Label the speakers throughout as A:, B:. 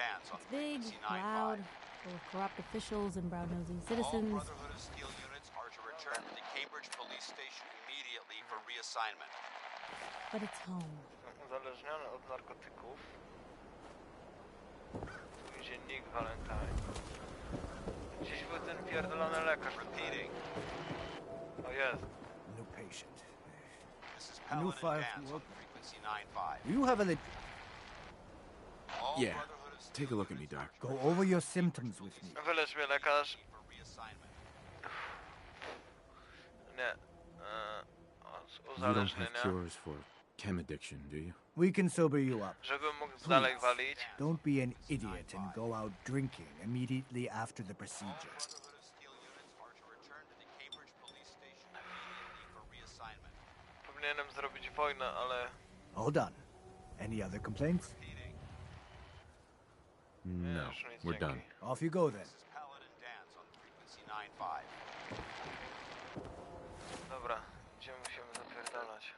A: It's big, loud, full of corrupt officials and brown-nosing citizens.
B: All Brotherhood of Steel units are to return to the Cambridge Police Station immediately for reassignment.
A: But it's home.
C: Uzależniony od narkotyków. Tu idzie Nick Valentine. Gdzieś był ten pierdolony lekarz.
B: Repeating.
C: O, jest.
D: No patient.
B: This is
D: New
B: Paladin
D: file
B: Dance on frequency 95.
D: Do you have any...
B: All
E: Yeah.
B: Brotherhood of Steel
E: Take a look at me,
B: units are
E: Doc.
B: to
D: Go
B: return
D: over
B: to
D: your
B: the Cambridge
D: symptoms with
B: Police
D: me.
C: Wylecz mnie, lekarz.
B: Station for reassignment.
C: Nie.
E: You don't
C: Uzależnienia.
E: have cures for chem addiction, do you?
D: We can sober you up.
C: Żebym mógł dalej walić.
D: Don't be an idiot and go out drinking immediately after the procedure.
B: Brotherhood of Steel units are to return to the Cambridge Police Station immediately for reassignment.
C: Powinienem zrobić wojnę, ale...
D: All done. Any other complaints?
B: Repeating.
E: No,
C: już nic,
E: we're done.
C: dzięki.
D: Off you go then.
B: This is Paladin Dance on frequency 95.
C: Dobra, gdzie musimy zapierdalać?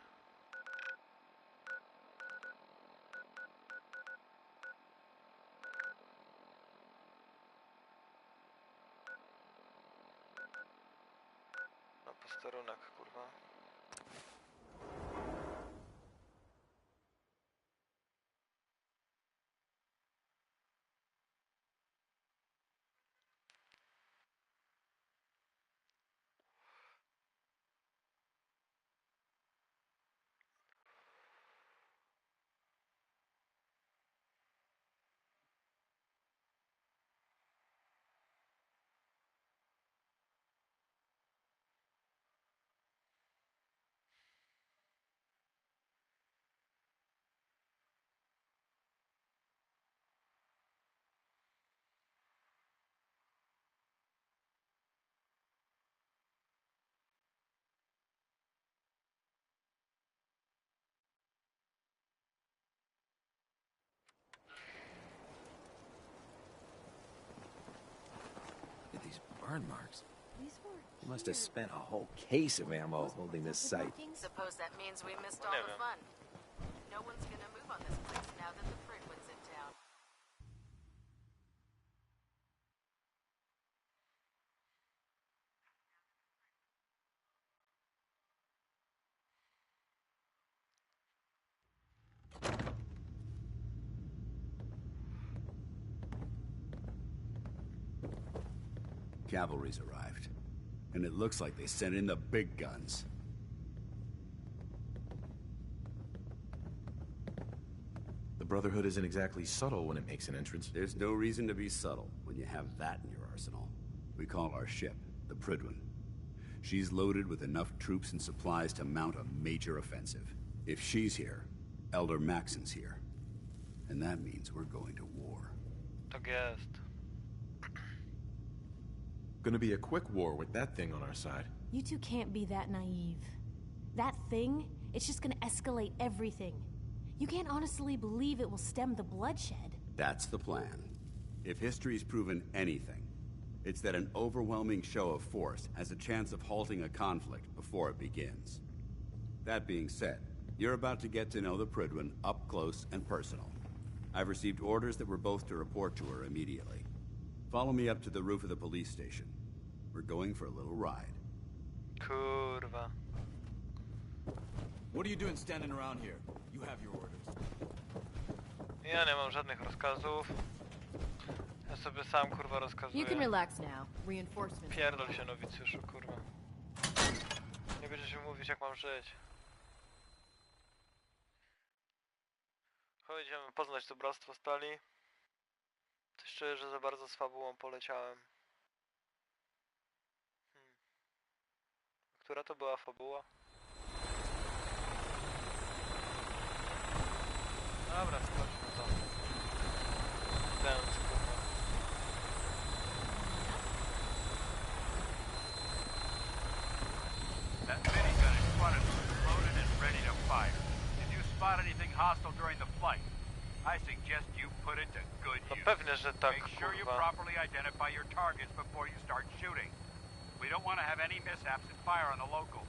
C: Na posterunek, kurwa.
F: Look at these burn marks.
A: These were
F: You must have spent a whole case of ammo holding this site.
G: Suppose that means we missed all the fun. No one's gonna move on this place now that the Fridwood's in town.
H: Cavalry's arrived, and it looks like they sent in the big guns.
E: The Brotherhood isn't exactly subtle when it makes an entrance.
H: There's no reason to be subtle when you have that in your arsenal. We call our ship the Prydwen. She's loaded with enough troops and supplies to mount a major offensive. If she's here, Elder Maxon's here. And that means we're going to war.
C: Tak jest.
E: Gonna be a quick war with that thing on our side.
A: You two can't be that naive. That thing, it's just gonna escalate everything. You can't honestly believe it will stem the bloodshed.
H: That's the plan. If history's proven anything, it's that an overwhelming show of force has a chance of halting a conflict before it begins. That being said, you're about to get to know the Prydwen up close and personal. I've received orders that we're both to report to her immediately. Follow me up to the roof of the police station. We're going for a little ride.
C: Kurwa.
I: What are you doing standing around here? You have your orders.
C: Ja nie mam żadnych rozkazów. Ja sobie sam, kurwa, rozkazuję.
G: You can relax now. Reinforcements.
C: Pierdol się, nowicjuszu, kurwa. Nie będziesz mi mówić, jak mam żyć. Chodź, idziemy poznać to bractwo stali. Coś czuję, że za bardzo z fabułą poleciałem. Która to była fabuła? Dobra, skończmy to. Dance, kurwa.
J: That minigun in front of you is loaded and ready to fire. If you spot anything hostile during the flight, I suggest you put it to good
C: No
J: use.
C: pewnie, że tak,
J: Make sure you
C: kurwa.
J: properly identify your targets before you start shooting. We don't want to have any mishaps and fire on the local.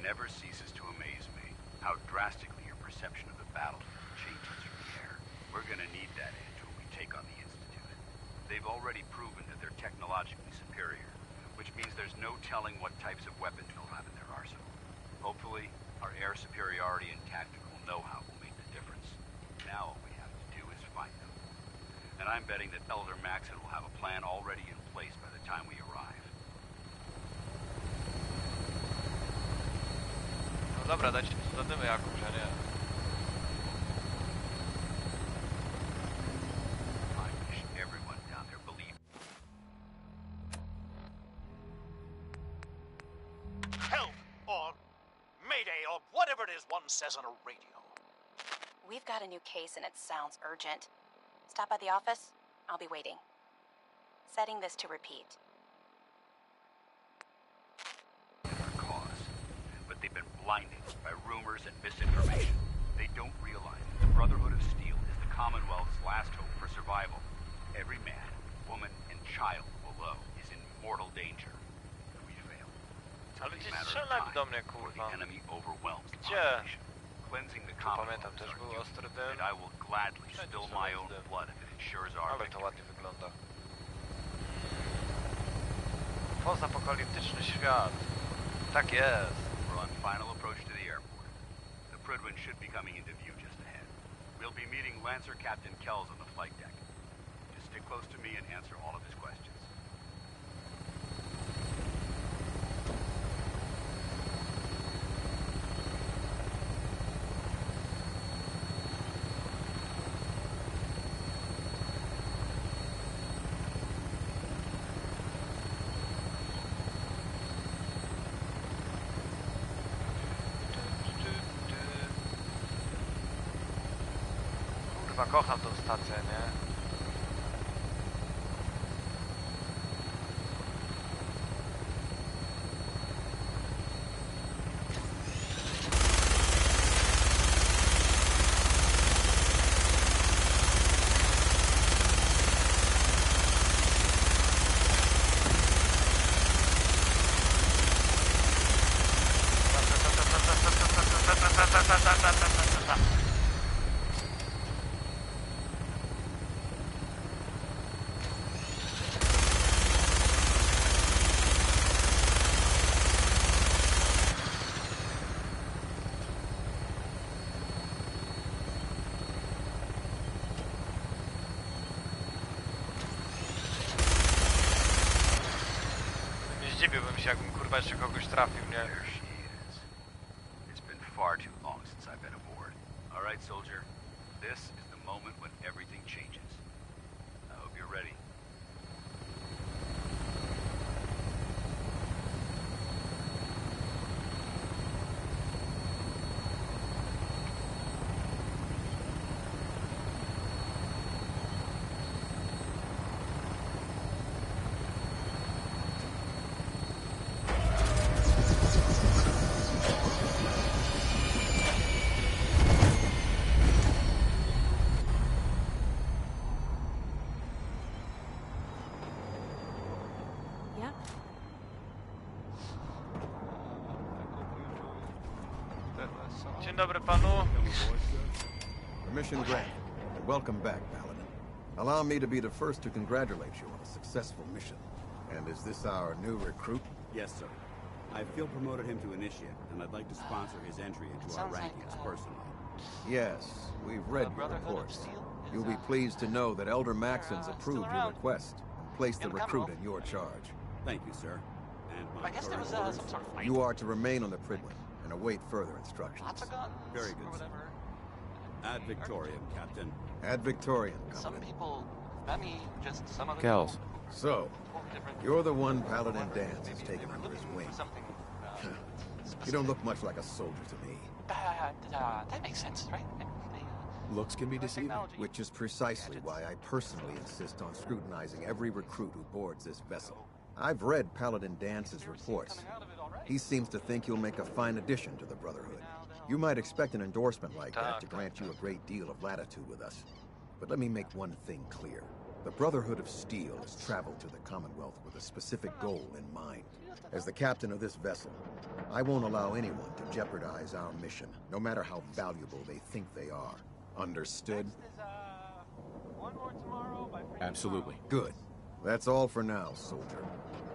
J: never ceases to amaze me how drastically your perception of the battlefield changes from the air. We're gonna need that edge when we take on the Institute. They've already proven that they're technologically superior, which means there's no telling what types of weapons they'll have in their arsenal. Hopefully, our air superiority and tactical know-how will make the difference. Now all we have to do is find them. And I'm betting that Elder Maxon will have a plan already in place by the time we arrive.
C: No dobra, dajcie tu zadymy jakąś, a nie.
J: I wish everyone down there believed.
K: Help! Or Mayday, or whatever it is one says on a radio.
G: We've got a new case and it sounds urgent. Stop by the office. I'll be waiting. Setting this to repeat.
J: Our cause, but they've been blinded by rumors and misinformation. They don't realize that the Brotherhood of Steel is the Commonwealth's last hope for survival. Every man, woman, and child below is in mortal danger. If we fail, it's
C: Ale
J: only a
C: gdzieś
J: matter of
C: strzelali
J: time
C: do mnie,
J: before
C: kurwa.
J: the enemy overwhelms the
C: Gdzie?
J: population. Cleansing the Commonwealth
C: Pamiętam,
J: is
C: też
J: our
C: był
J: duty,
C: ostry dym.
J: and I will gladly spill my own blood if it ensures our
C: Ale to
J: victory.
C: ładnie wygląda. Pozapokaliptyczny świat. Tak jest.
J: We're on final approach to the airport. The Prydwen should be coming into view just ahead. We'll be meeting Lancer Captain Kells on the flight deck. Just stick close to me and answer all of his questions.
C: Kurwa, kocham tą stację, nie? Zdziwiłbym się, jakbym kurwa jeszcze kogoś trafił, nie?
J: There she is. It's been far too long since I've been aboard. All right, soldier. This is the moment when everything changes. I hope you're ready.
A: Yeah?
C: Dzień dobry panu.
L: Permission granted, and welcome back, Paladin. Allow me to be the first to congratulate you on a successful mission. And is this our new recruit?
H: Yes, sir. I feel promoted him to initiate, and I'd like to sponsor his entry into our rankings personally.
L: Yes, we've read your reports. You'll be pleased to know that Elder Maxon's approved your request and placed the recruit in your charge.
H: Thank you, sir. And my
K: I guess there was
H: orders?
K: some sort of fight.
L: You are to remain on the Prydwen and await further instructions.
K: Lots of guns.
H: Very
K: or
H: good, sir.
K: whatever.
H: Ad Victoriam, Captain.
L: Ad Victoriam,
K: Some
L: Paladin.
K: people, not me, just some other
E: Kells.
K: people.
L: So,
K: Different.
L: you're the one Paladin Dance has
K: Maybe
L: taken
K: they were
L: under his
K: looking
L: wing.
K: for something,
L: You don't look much like a soldier to me.
K: that makes sense, right?
E: Looks can be deceiving.
K: Technology.
L: Which is precisely why I personally insist on scrutinizing every recruit who boards this vessel. I've read Paladin Dance's reports. He seems to think you'll make a fine addition to the Brotherhood. You might expect an endorsement like that to grant you a great deal of latitude with us. But let me make one thing clear. The Brotherhood of Steel has traveled to the Commonwealth with a specific goal in mind. As the captain of this vessel, I won't allow anyone to jeopardize our mission, no matter how valuable they think they are. Understood?
E: Absolutely.
L: Good. That's all for now, soldier.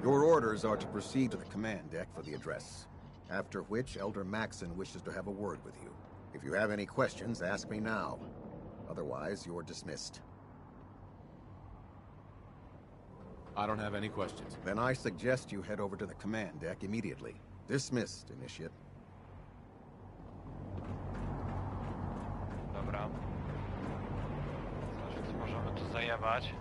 L: Your orders are to proceed to the command deck for the address. After which, Elder Maxon wishes to have a word with you. If you have any questions, ask me now. Otherwise, you're dismissed.
E: I don't have any questions.
L: Then I suggest you head over to the command deck immediately. Dismissed, Initiate.
C: Dobra. Zobaczmy, możemy tu zajebać.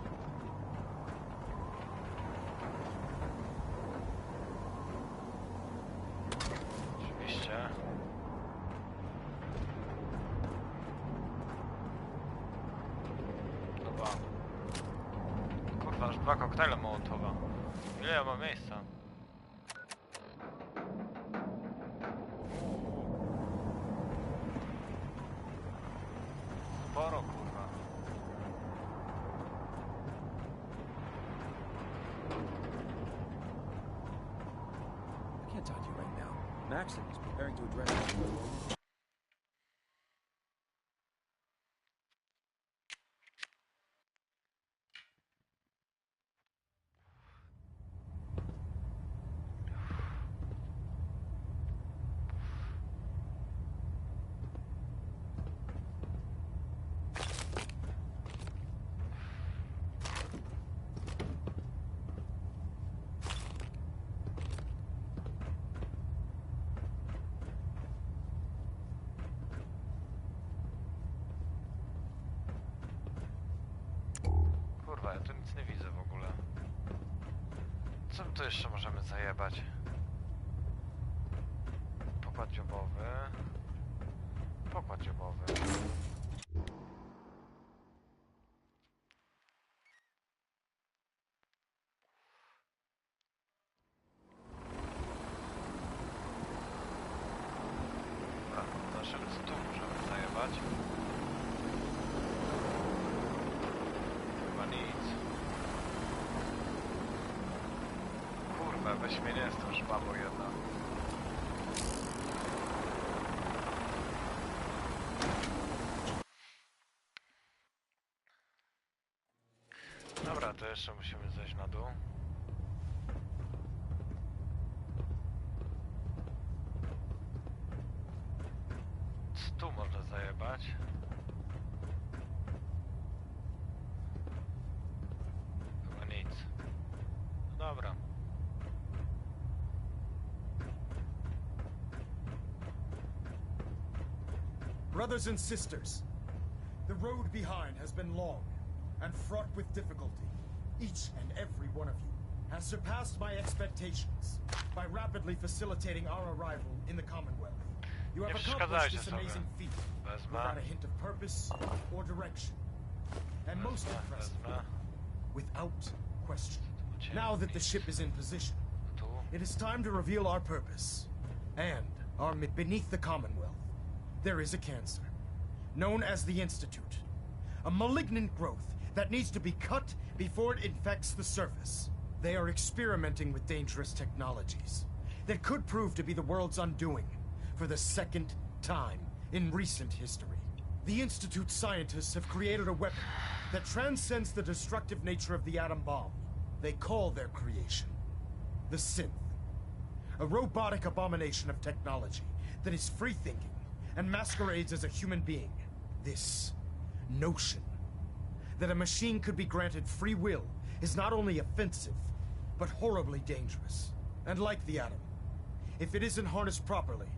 C: Oczywiście. Dobra. Kurwa, aż 2 koktajle Mołotowa. Ile ja mam miejsca? Sporo, kurwa.
F: I can't talk to you right now. Maxon is preparing to address you.
C: Kurwa, ja tu nic nie widzę w ogóle. Co my tu jeszcze możemy zajebać? Pokład dziobowy. Pokład dziobowy. Dobra, zobaczymy co tu możemy zajebać. Chyba nic. Kurwa, weź mnie nie z tą szpabą jedna. Dobra, to jeszcze musimy zejść na dół. Co tu można zajebać? Chyba nic. No dobra.
M: Brothers and sisters, the road behind has been long and fraught with difficulty. Each and every one of you has surpassed my expectations by rapidly facilitating our arrival in the Commonwealth. You have accomplished this amazing feat without a hint of purpose or direction. And most impressively, without question. Now that the ship is in position, it is time to reveal our purpose. And beneath the Commonwealth, there is a cancer, known as the Institute. A malignant growth that needs to be cut before it infects the surface. They are experimenting with dangerous technologies that could prove to be the world's undoing for the second time in recent history. The Institute scientists have created a weapon that transcends the destructive nature of the atom bomb. They call their creation the synth. A robotic abomination of technology that is free-thinking and masquerades as a human being. This notion that a machine could be granted free will is not only offensive, but horribly dangerous. And like the atom, if it isn't harnessed properly,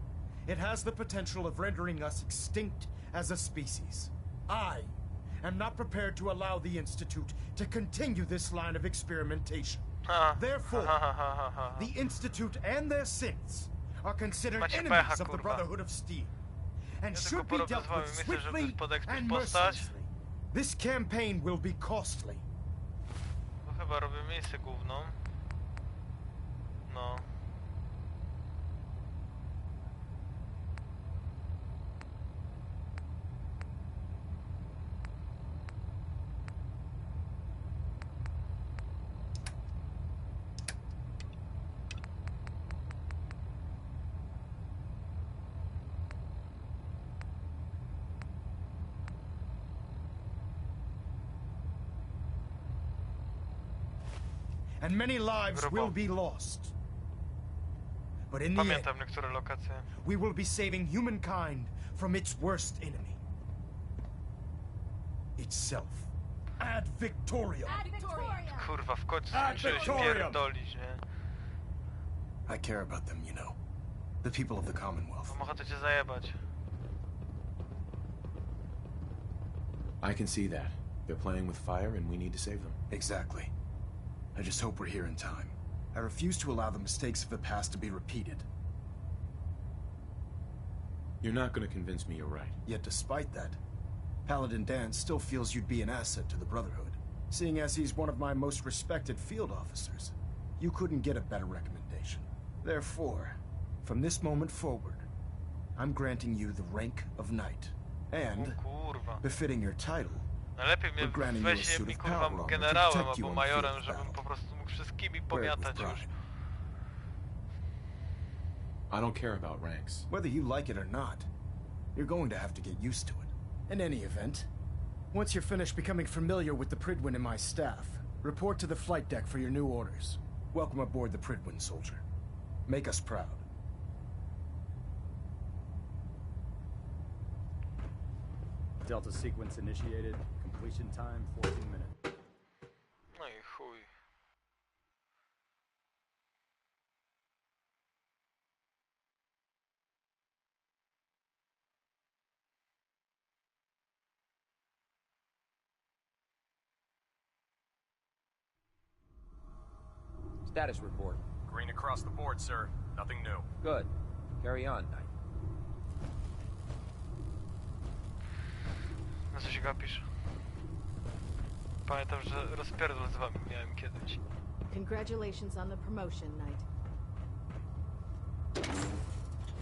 M: it has the potential of rendering us extinct as a species. I am not prepared to allow the Institute to continue this line of experimentation. Therefore, the Institute and their synths are considered enemies of the Brotherhood of Steel, and should be dealt with swiftly and mercilessly. This campaign will be costly.
C: To chyba robię miejsce główną. No.
M: and many lives will be lost. But in the end,
C: Pamiętam niektóre lokacje.
M: we will be saving humankind from its worst enemy. Itself. Ad Victoriam.
C: Kurwa, w końcu skończyłeś pierdolić, nie?
N: I care about them, you know. The people of the Commonwealth.
C: Mam ochotę cię zajebać.
E: I can see that. They're playing with fire and we need to save them.
N: Exactly. I just hope we're here in time.
F: I refuse to allow the mistakes of the past to be repeated.
E: You're not going to convince me you're right.
F: Yet despite that, Paladin Dan still feels you'd be an asset to the Brotherhood. Seeing as he's one of my most respected field officers, you couldn't get a better recommendation. Therefore, from this moment forward, I'm granting you the rank of Knight. And, befitting your title,
C: Najlepiej mnie
F: we're granting you a
C: weź
F: suit
C: mi
F: of
C: kurwa
F: power armor to
C: generałem
F: protect you
C: albo
F: on the field
C: majorem,
F: of
C: żebym
F: battle.
C: po prostu mógł wszystkimi
F: Wear it with
C: pomiatać już.
F: pride.
E: I don't care about ranks.
F: Whether you like it or not, you're going to have to get used to it. In any event, once you're finished becoming familiar with the Pridwin and my staff, report to the flight deck for your new orders. Welcome aboard the Pridwin, soldier. Make us proud.
O: Delta sequence initiated. Completion time 14 minutes.
C: No i chuj.
P: Status report.
Q: Green across the board, sir. Nothing new.
P: Good. Carry on, Knight.
C: Na co się gapisz? Pamiętam, że rozpierdol z wami miałem kiedyś.
R: Congratulations on the promotion, Knight.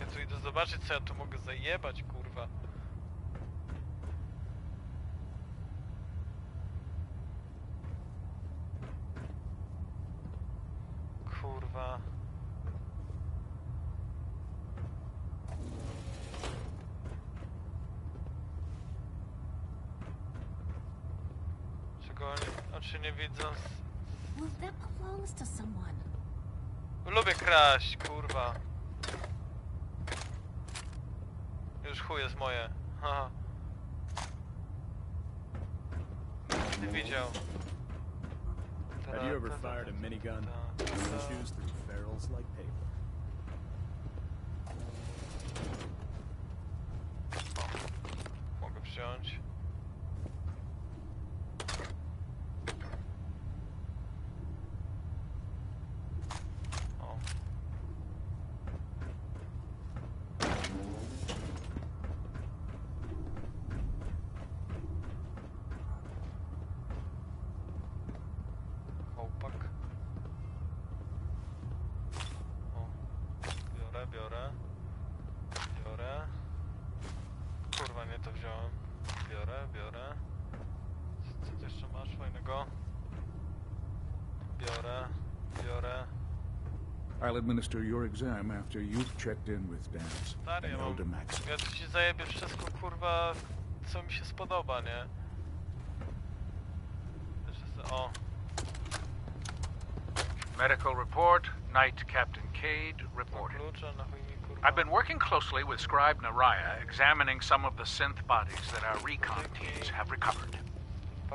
C: Ja tu idę zobaczyć, co ja tu mogę zajebać, kurwa. Kurwa. Czego oczy nie widzą.
A: Well, that belongs to someone.
C: Lubię kraść, kurwa. Już chuj jest moje. Haha. Nie widział.
O: Have you ever fired a minigun? Shoes through ferrules like paper.
C: Mogę wziąć. O. Kołpak. O. Biorę. Kurwa, nie to wziąłem. Biorę. Co ty jeszcze masz fajnego? Biorę.
S: I'll administer your exam after you've checked in with Dance and
C: Stary,
S: Elder Max.
C: ja tu ci zajebię wszystko, kurwa, co mi się spodoba, nie? O.
T: Medical report, Knight Captain Cade reporting. I've been working closely with Scribe Naraya, examining some of the synth bodies that our recon teams have recovered.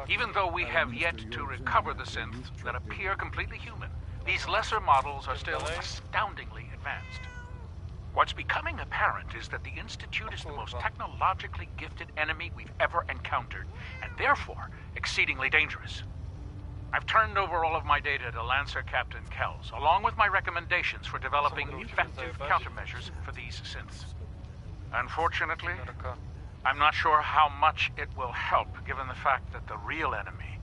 T: Even though we have yet to recover the synths that appear completely human, these lesser models are still astoundingly advanced. What's becoming apparent is that the Institute is the most technologically gifted enemy we've ever encountered, and therefore exceedingly dangerous. I've turned over all of my data to Lancer Captain Kells, along with my recommendations for developing effective countermeasures for these synths. Unfortunately, I'm not sure how much it will help, given the fact that the real enemy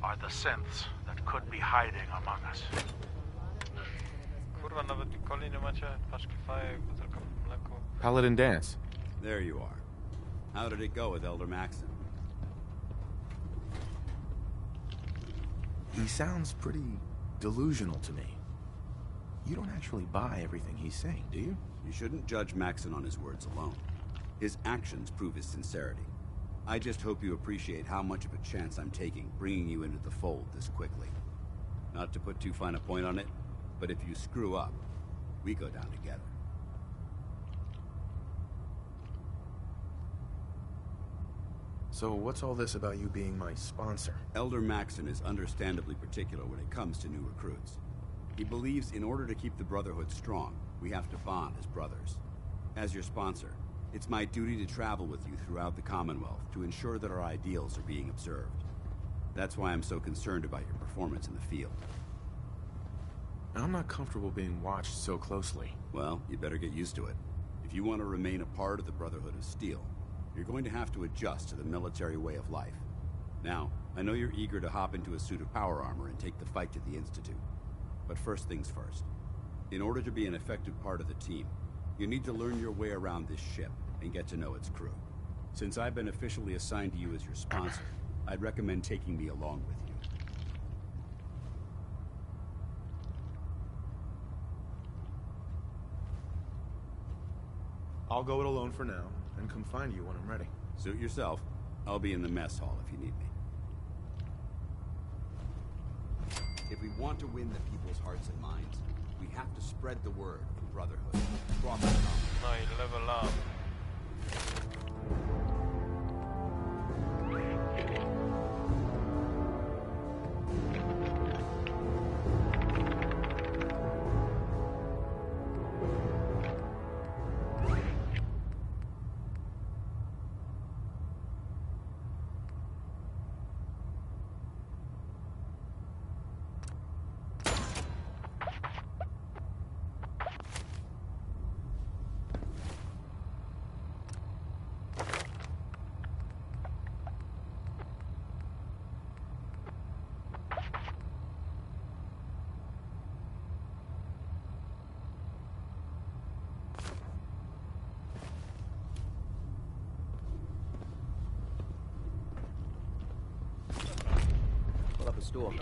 T: are the synths that could be hiding among us.
C: Kurwa, nawet Nikoli nie macie paczki fajek, bo tylko w mleku.
E: Paladin Dance.
H: There you are. How did it go with Elder Maxon?
E: He sounds pretty delusional to me. You don't actually buy everything he's saying, do you?
H: You shouldn't judge Maxon on his words alone. His actions prove his sincerity. I just hope you appreciate how much of a chance I'm taking bringing you into the fold this quickly. Not to put too fine a point on it, but if you screw up, we go down together.
E: So what's all this about you being my sponsor?
H: Elder Maxon is understandably particular when it comes to new recruits. He believes in order to keep the Brotherhood strong, we have to bond as brothers. As your sponsor, it's my duty to travel with you throughout the Commonwealth to ensure that our ideals are being observed. That's why I'm so concerned about your performance in the field.
E: I'm not comfortable being watched so closely.
H: Well, you better get used to it. If you want to remain a part of the Brotherhood of Steel, you're going to have to adjust to the military way of life. Now, I know you're eager to hop into a suit of power armor and take the fight to the Institute. But first things first. In order to be an effective part of the team, you need to learn your way around this ship and get to know its crew. Since I've been officially assigned to you as your sponsor, I'd recommend taking me along with you.
E: I'll go it alone for now, and come find you when I'm ready.
H: Suit yourself. I'll be in the mess hall if you need me. If we want to win the people's hearts and minds, we have to spread the word of the Brotherhood across the Commonwealth.
C: No i level up.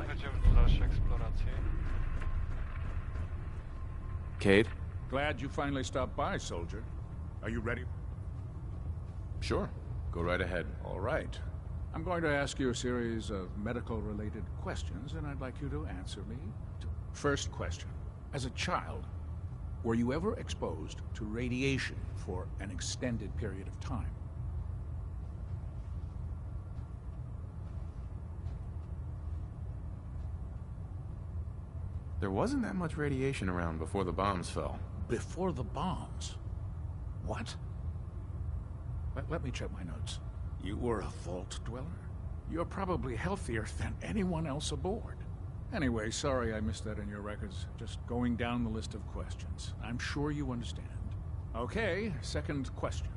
C: Będziemy w dalszej eksploracji.
E: Cade?
S: Glad you finally stopped by, soldier. Are you ready?
E: Sure. Go right ahead.
S: All right. I'm going to ask you a series of medical-related questions, and I'd like you to answer me. First question. As a child, were you ever exposed to radiation for an extended period of time?
E: There wasn't that much radiation around before the bombs fell.
S: Before the bombs? What? Let me check my notes. You were a vault dweller? You're probably healthier than anyone else aboard. Anyway, sorry I missed that in your records. Just going down the list of questions. I'm sure you understand. Okay, second question.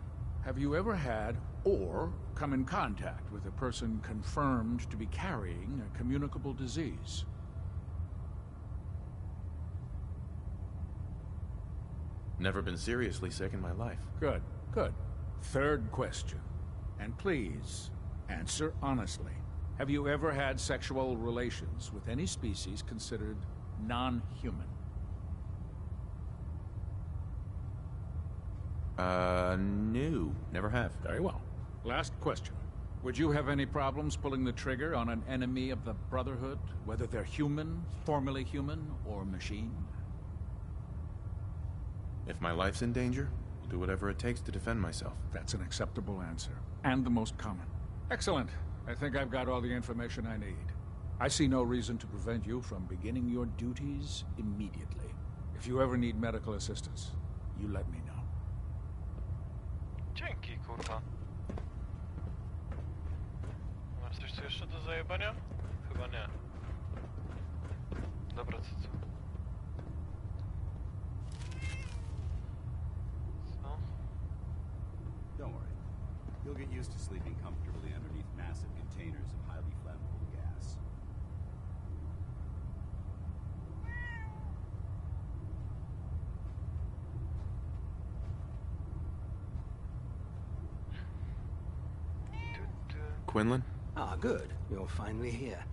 S: Have you ever had or come in contact with a person confirmed to be carrying a communicable disease?
E: Never been seriously sick in my life.
S: Good, good. Third question. And please, answer honestly. Have you ever had sexual relations with any species considered non-human?
E: No. Never have.
S: Very well. Last question. Would you have any problems pulling the trigger on an enemy of the Brotherhood, whether they're human, formerly human, or machine?
E: If my life's in danger, I'll do whatever it takes to defend myself.
S: That's an acceptable answer, and the most common. Excellent. I think I've got all the information I need. I see no reason to prevent you from beginning your duties immediately. If you ever need medical assistance, you let me know.
C: Dzięki, kurwa. Masz coś tu jeszcze do zajebania? Chyba nie. Dobra, co?
H: Don't worry. You'll get used to sleeping comfortably underneath massive containers of highly flammable gas.
E: Quinlan?
U: Ah, good. You're finally here.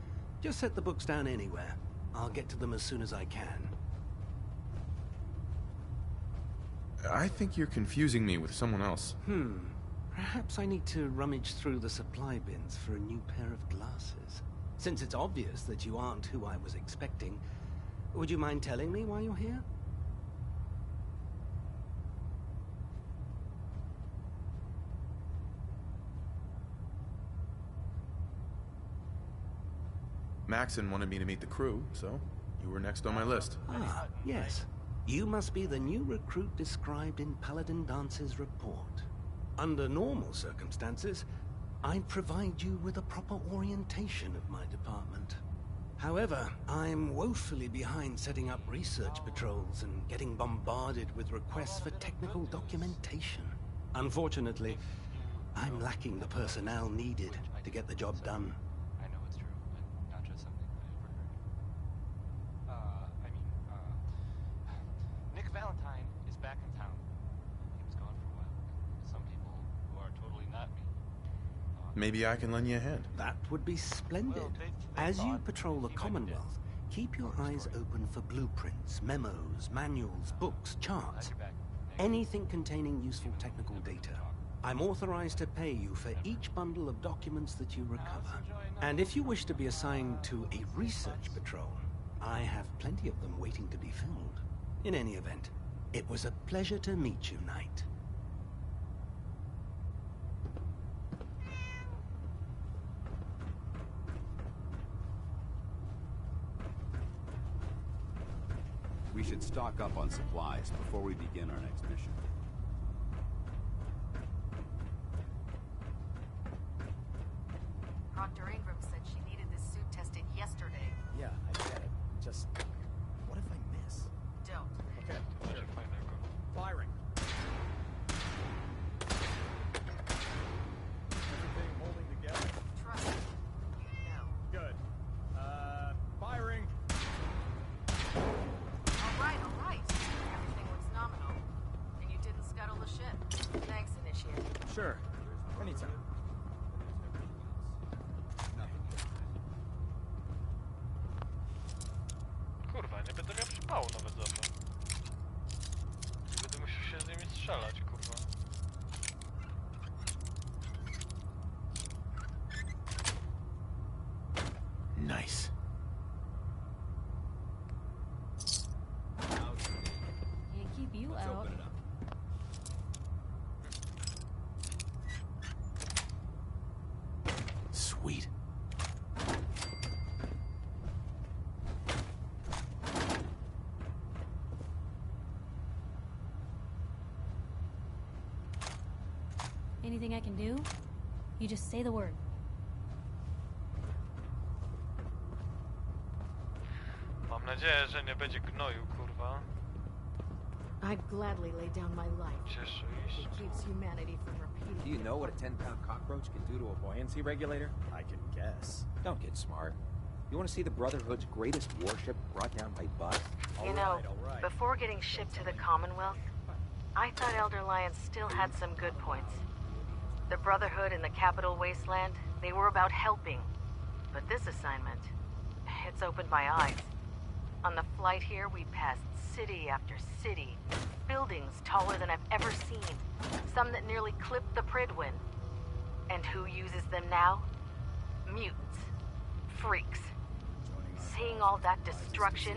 U: Just set the books down anywhere. I'll get to them as soon as I can.
E: I think you're confusing me with someone else.
U: Perhaps I need to rummage through the supply bins for a new pair of glasses. Since it's obvious that you aren't who I was expecting, would you mind telling me why you're here?
E: Maxon wanted me to meet the crew, so you were next on my list.
U: Ah, yes. You must be the new recruit described in Paladin Dance's report. Under normal circumstances, I'd provide you with a proper orientation of my department. However, I'm woefully behind setting up research patrols and getting bombarded with requests for technical documentation. Unfortunately, I'm lacking the personnel needed to get the job done.
C: I know it's true, but not just something I overheard. Nick Valentine is back in town. He was gone for a while. Some people who are totally not me.
E: Maybe I can lend you a hand.
U: That would be splendid. As you patrol the Commonwealth, keep your eyes open for blueprints, memos, manuals, books, charts. Anything containing useful technical data. I'm authorized to pay you for each bundle of documents that you recover. And if you wish to be assigned to a research patrol, I have plenty of them waiting to be filled. In any event, it was a pleasure to meet you, Knight.
H: We should stock up on supplies before we begin our next mission.
R: Proctor Ingram said she needed this suit tested yesterday.
O: Yeah, I get it. Just, what if I miss?
R: Don't.
O: Okay, sure. Firing. Everything holding together?
R: Trust me. No.
O: Good. Firing.
R: All right. Everything looks nominal. And you didn't scuttle the ship. Thanks, Initiate.
O: Sure. Anytime.
C: Kurwa, nie będę miał przypału nawet za to. Będę musiał się z nimi strzelać, kurwa.
E: Nice.
A: Can't keep you out.
E: Sweet.
A: Anything I can do? You just say the word.
C: Mam nadzieję, że nie będzie gnoju, kurwa.
R: I'd gladly lay down my life.
C: Cieszę
R: If
C: się.
R: it keeps humanity from repeating.
P: Do you know what a 10-pound cockroach can do to a buoyancy regulator?
O: I can guess.
P: Don't get smart. You want to see the Brotherhood's greatest warship brought down by bus?
R: You know, before getting shipped to the Commonwealth, I thought Elder Lyons still had some good points. The Brotherhood in the Capital Wasteland, they were about helping. But this assignment, it's opened my eyes. On the flight here, we passed city after city. Buildings taller than I've ever seen. Some that nearly clipped the Pridwin. And who uses them now? Mutants. Freaks. Seeing all that destruction,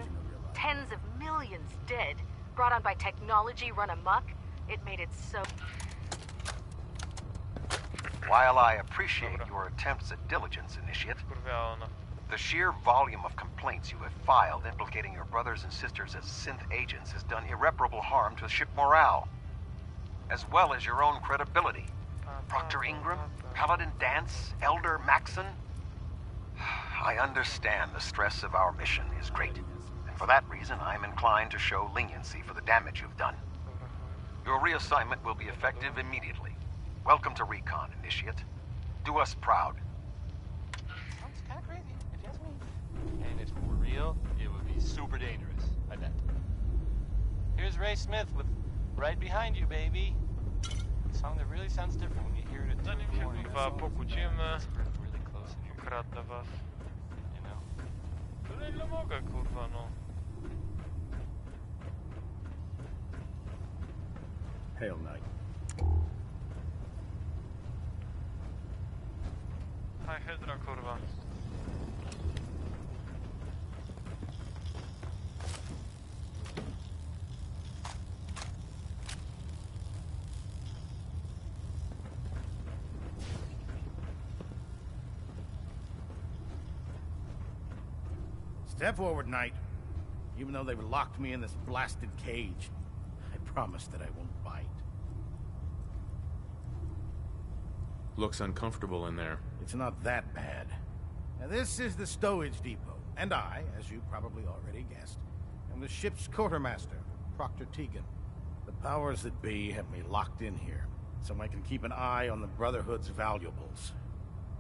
R: tens of millions dead, brought on by technology run amok, it made it so...
L: While I appreciate your attempts at diligence, Initiate, the sheer volume of complaints you have filed implicating your brothers and sisters as synth agents has done irreparable harm to ship morale, as well as your own credibility. Proctor Ingram, Paladin Dance, Elder Maxon. I understand the stress of our mission is great, and for that reason I'm inclined to show leniency for the damage you've done. Your reassignment will be effective immediately. Welcome to Recon, Initiate. Do us proud.
C: Sounds kind of crazy, if you ask me. And if we're real, it would be super dangerous, I bet. Here's Ray Smith with Right Behind You, Baby. A song that really sounds different when you hear it at 2 in the morning. Kurwa, pokłócimy. Ukradnę was. You know? Tyle ile mogę, kurwa, no.
O: Hail Knight.
C: Hej, Hydra, kurwa.
D: Step forward, Knight. Even though they've locked me in this blasted cage, I promise that I won't bite.
V: Looks uncomfortable in there.
D: It's not that bad. Now, this is the stowage depot, and I, as you probably already guessed, am the ship's quartermaster, Proctor Tegan. The powers that be have me locked in here, so I can keep an eye on the Brotherhood's valuables.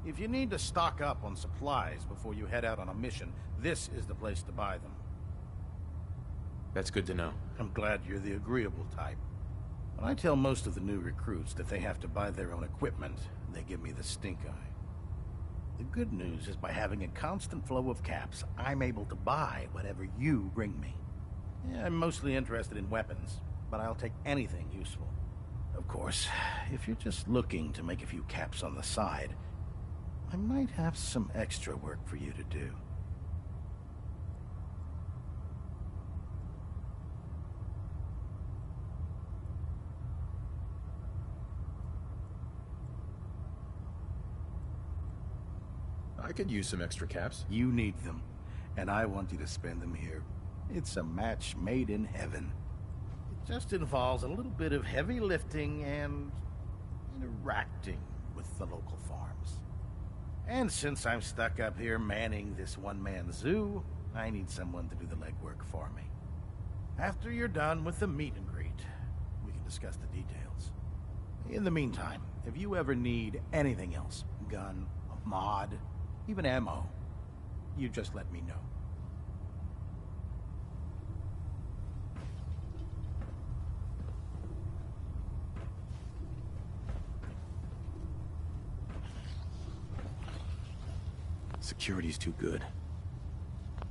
D: If you need to stock up on supplies before you head out on a mission, this is the place to buy them.
V: That's good to know.
D: I'm glad you're the agreeable type. When I tell most of the new recruits that they have to buy their own equipment, they give me the stink eye. The good news is by having a constant flow of caps, I'm able to buy whatever you bring me. Yeah, I'm mostly interested in weapons, but I'll take anything useful. Of course, if you're just looking to make a few caps on the side, I might have some extra work for you to do.
V: I could use some extra caps.
D: You need them, and I want you to spend them here. It's a match made in heaven. It just involves a little bit of heavy lifting and interacting with the local farms. And since I'm stuck up here manning this one-man zoo, I need someone to do the legwork for me. After you're done with the meet and greet, we can discuss the details. In the meantime, if you ever need anything else, gun, a mod, even ammo, you just let me know.
V: Security's too good.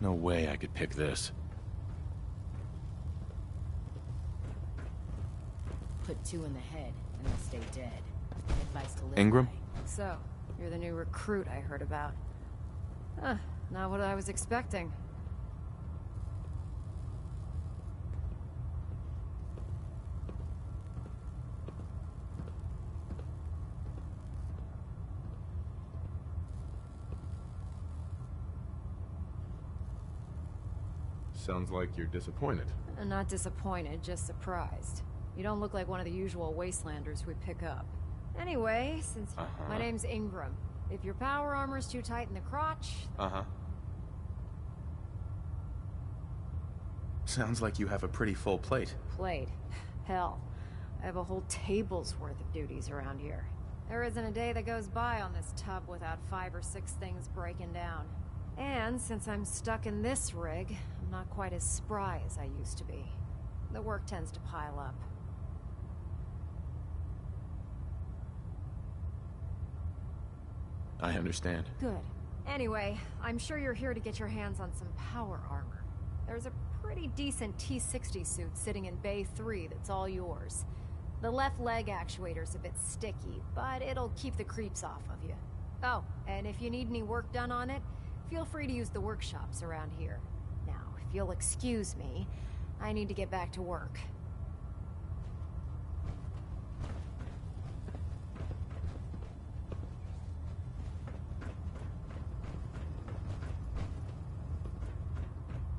V: No way I could pick this.
W: Put 2 in the head and they'll stay dead. Advice to live
V: Ingram?
W: by. So, you're the new recruit I heard about. Huh, not what I was expecting.
V: Sounds like you're disappointed.
W: Not disappointed, just surprised. You don't look like one of the usual wastelanders we pick up. Anyway, since my name's Ingram. If your power armor's too tight in the crotch...
V: Sounds like you have a pretty full plate.
W: Plate? Hell, I have a whole table's worth of duties around here. There isn't a day that goes by on this tub without 5 or 6 things breaking down. And since I'm stuck in this rig, I'm not quite as spry as I used to be. The work tends to pile up.
V: I understand.
W: Good. Anyway, I'm sure you're here to get your hands on some power armor. There's a pretty decent T-60 suit sitting in Bay 3 that's all yours. The left leg actuator's a bit sticky, but it'll keep the creeps off of you. Oh, and if you need any work done on it, feel free to use the workshops around here. Now, if you'll excuse me, I need to get back to work.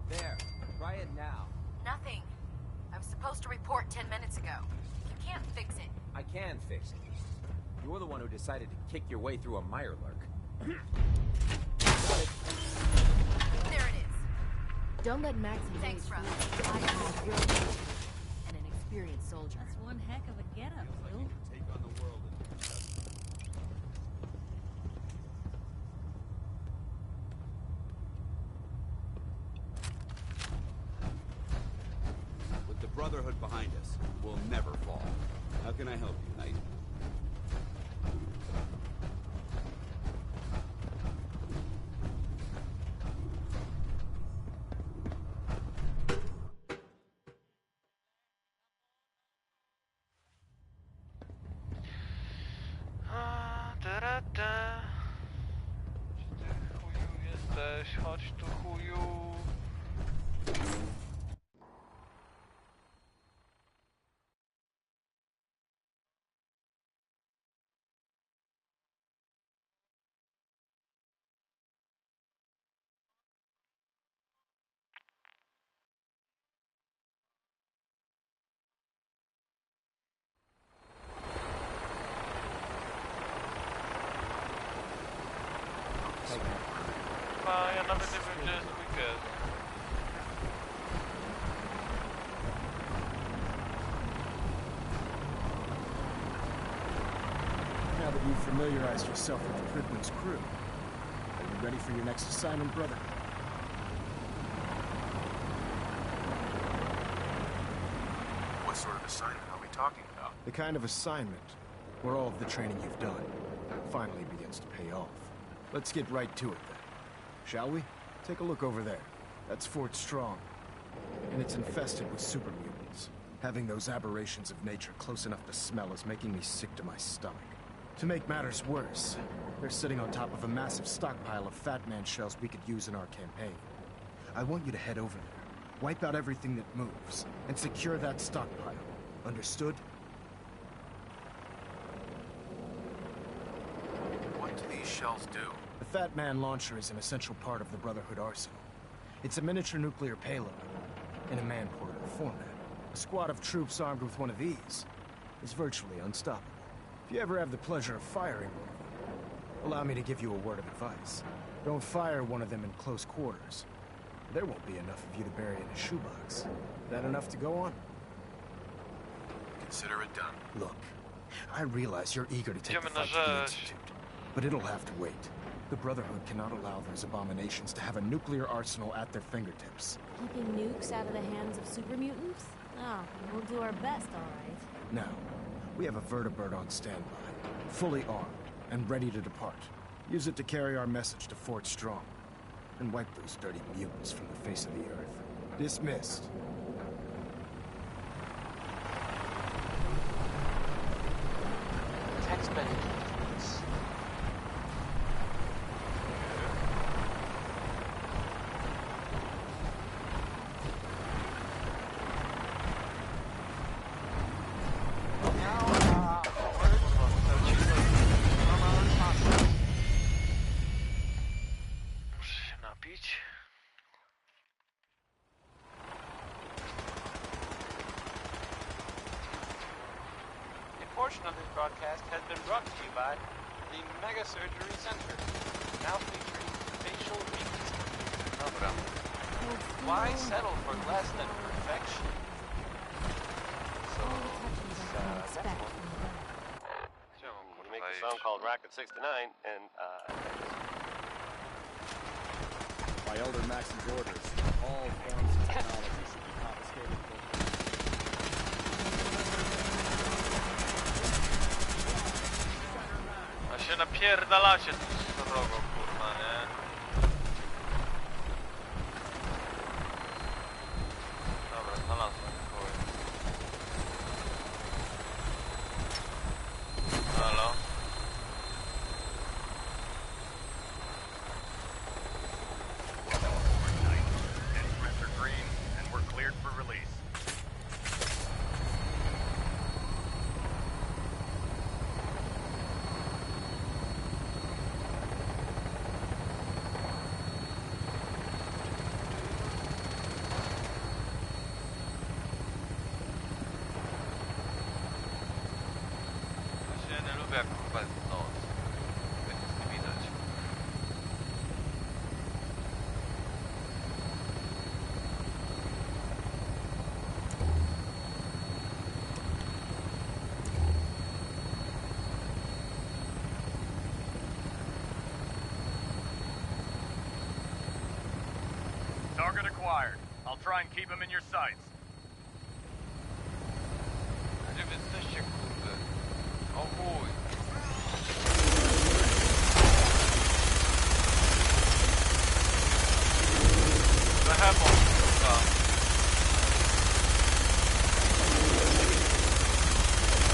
P: There. Try it now.
R: Nothing. I was supposed to report 10 minutes ago. You can't fix it.
P: I can fix it. You're the one who decided to kick your way through a Mirelurk.
R: There it is.
A: Don't let Max and
R: Thanks,
A: Gage
R: brother.
A: fool you. I am a real man and an experienced soldier.
W: That's one heck of a getup, Bill.
H: Take on the world with the Brotherhood behind us, we'll never fall. How can I help you, Knight?
C: Ty chuju jesteś, chodź tu chuju.
B: nawet nie wiem, gdzie jest weekend.
M: Now that you've familiarized yourself with the Pridman's crew, are you ready for your next assignment, brother?
E: What sort of assignment are we talking about?
M: The kind of assignment where all of the training you've done finally begins to pay off. Let's get right to it then. Shall we? Take a look over there. That's Fort Strong. And it's infested with super mutants. Having those aberrations of nature close enough to smell is making me sick to my stomach. To make matters worse, they're sitting on top of a massive stockpile of Fat Man shells we could use in our campaign. I want you to head over there, wipe out everything that moves, and secure that stockpile. Understood?
E: What do these shells do?
M: The Fat Man launcher is an essential part of the Brotherhood arsenal. It's a miniature nuclear payload in a man-portable format. A squad of troops armed with one of these is virtually unstoppable. If you ever have the pleasure of firing one of them, allow me to give you a word of advice. Don't fire one of them in close quarters. There won't be enough of you to bury in a shoebox. That enough to go on?
E: Consider it done.
M: Look, I realize you're eager to take the fight to the Institute, but it'll have to wait. The Brotherhood cannot allow those abominations to have a nuclear arsenal at their fingertips.
A: Keeping nukes out of the hands of super mutants? Oh, we'll do our best, all right.
M: Now, we have a vertibird on standby, fully armed and ready to depart. Use it to carry our message to Fort Strong, and wipe those dirty mutants from the face of the earth. Dismissed.
C: Text message. Portion of this broadcast has been brought to you by the Mega Surgery Center, now featuring facial reconstruction. Why settle for less than perfection? So, that's one.
G: You make a song called Rocket 69, and
O: by Elder Max's orders, all forms of technology should be confiscated.
B: Się napierdalacie z drogą, kurwa, nie? Dobra, znalazłem kogoś. Halo?
Q: Instruments are green, and we're cleared for release.
B: Jak kurwa jest noc. Tak nic nie widać.
Q: Target acquired. I'll try and keep him in your sights.
B: Gdzie wy jesteście, kurde? O chuj. Behemoth, kurwa.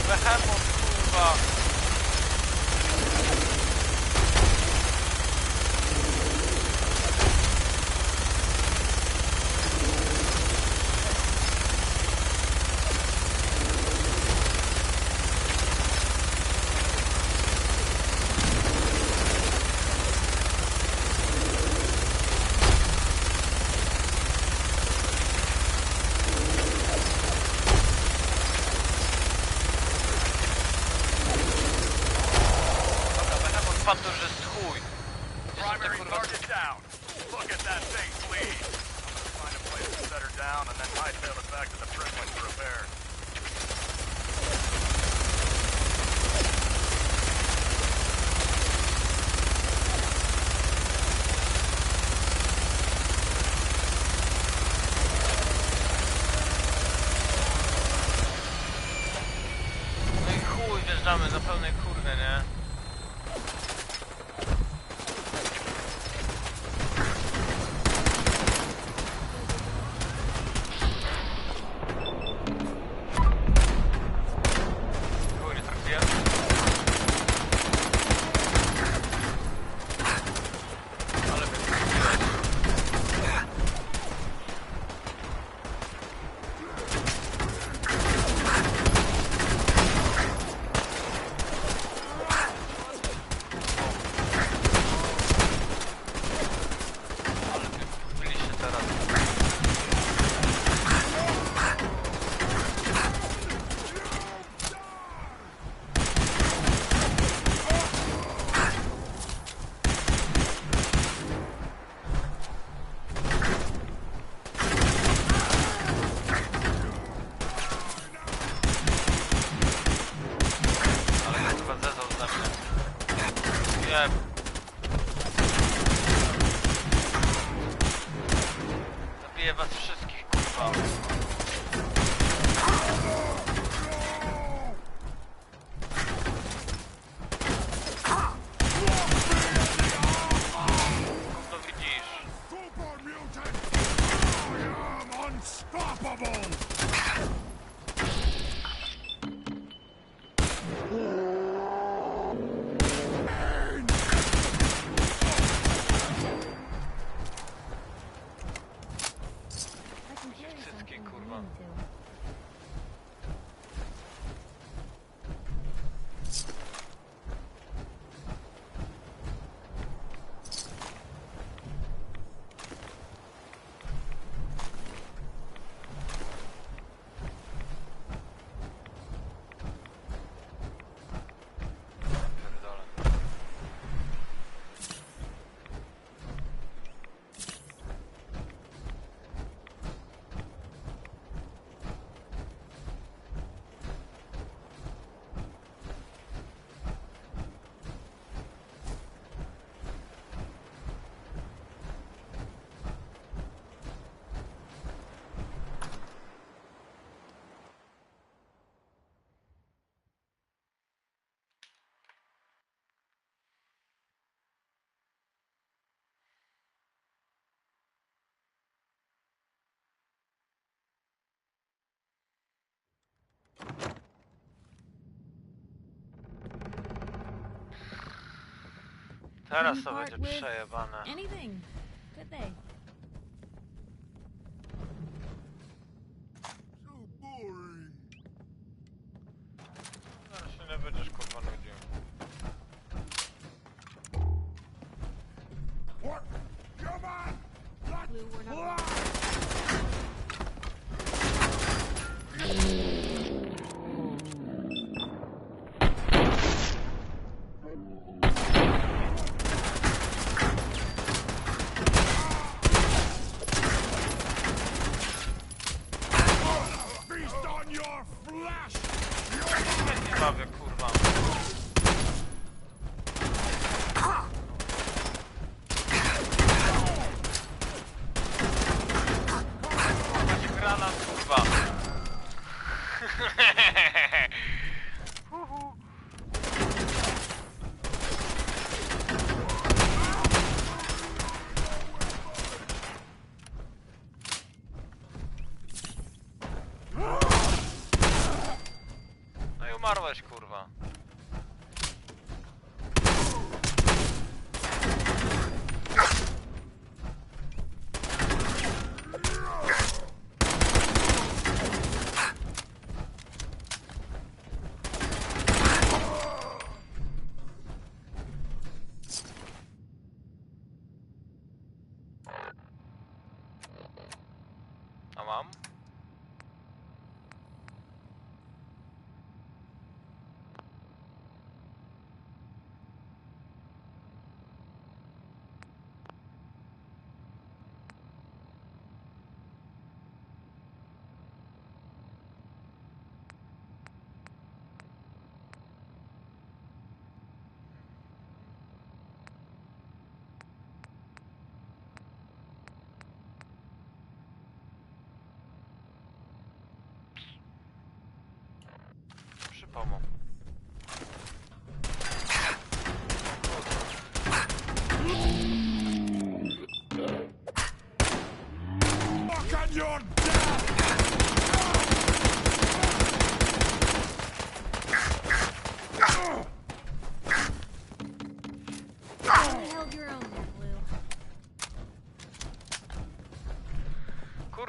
B: Behemoth, kurwa. Padł, że jest chuj. Gdzie są te kurwa...
Q: Look at that thing, please. I'm gonna find a place to set her down and then hightail it back to the Prickling for repair.
C: No i chuj, wjeżdżamy za pełnej kurwy, nie? Zabiję was wszystkich, kurwa. Gówno widzisz?
Q: Super mutant! I am unstoppable!
C: Cycki, kurwa. Teraz to będzie przejebane.
A: Anything, could they?
C: Zaraz się nie będziesz, kurwa, nudził.
Q: What? Come on!
A: Blue, we're not
Q: Feast on your flesh!
C: Nie bawię, kurwa. Granat, kurwa. No i umarłeś, kurwa. A mam?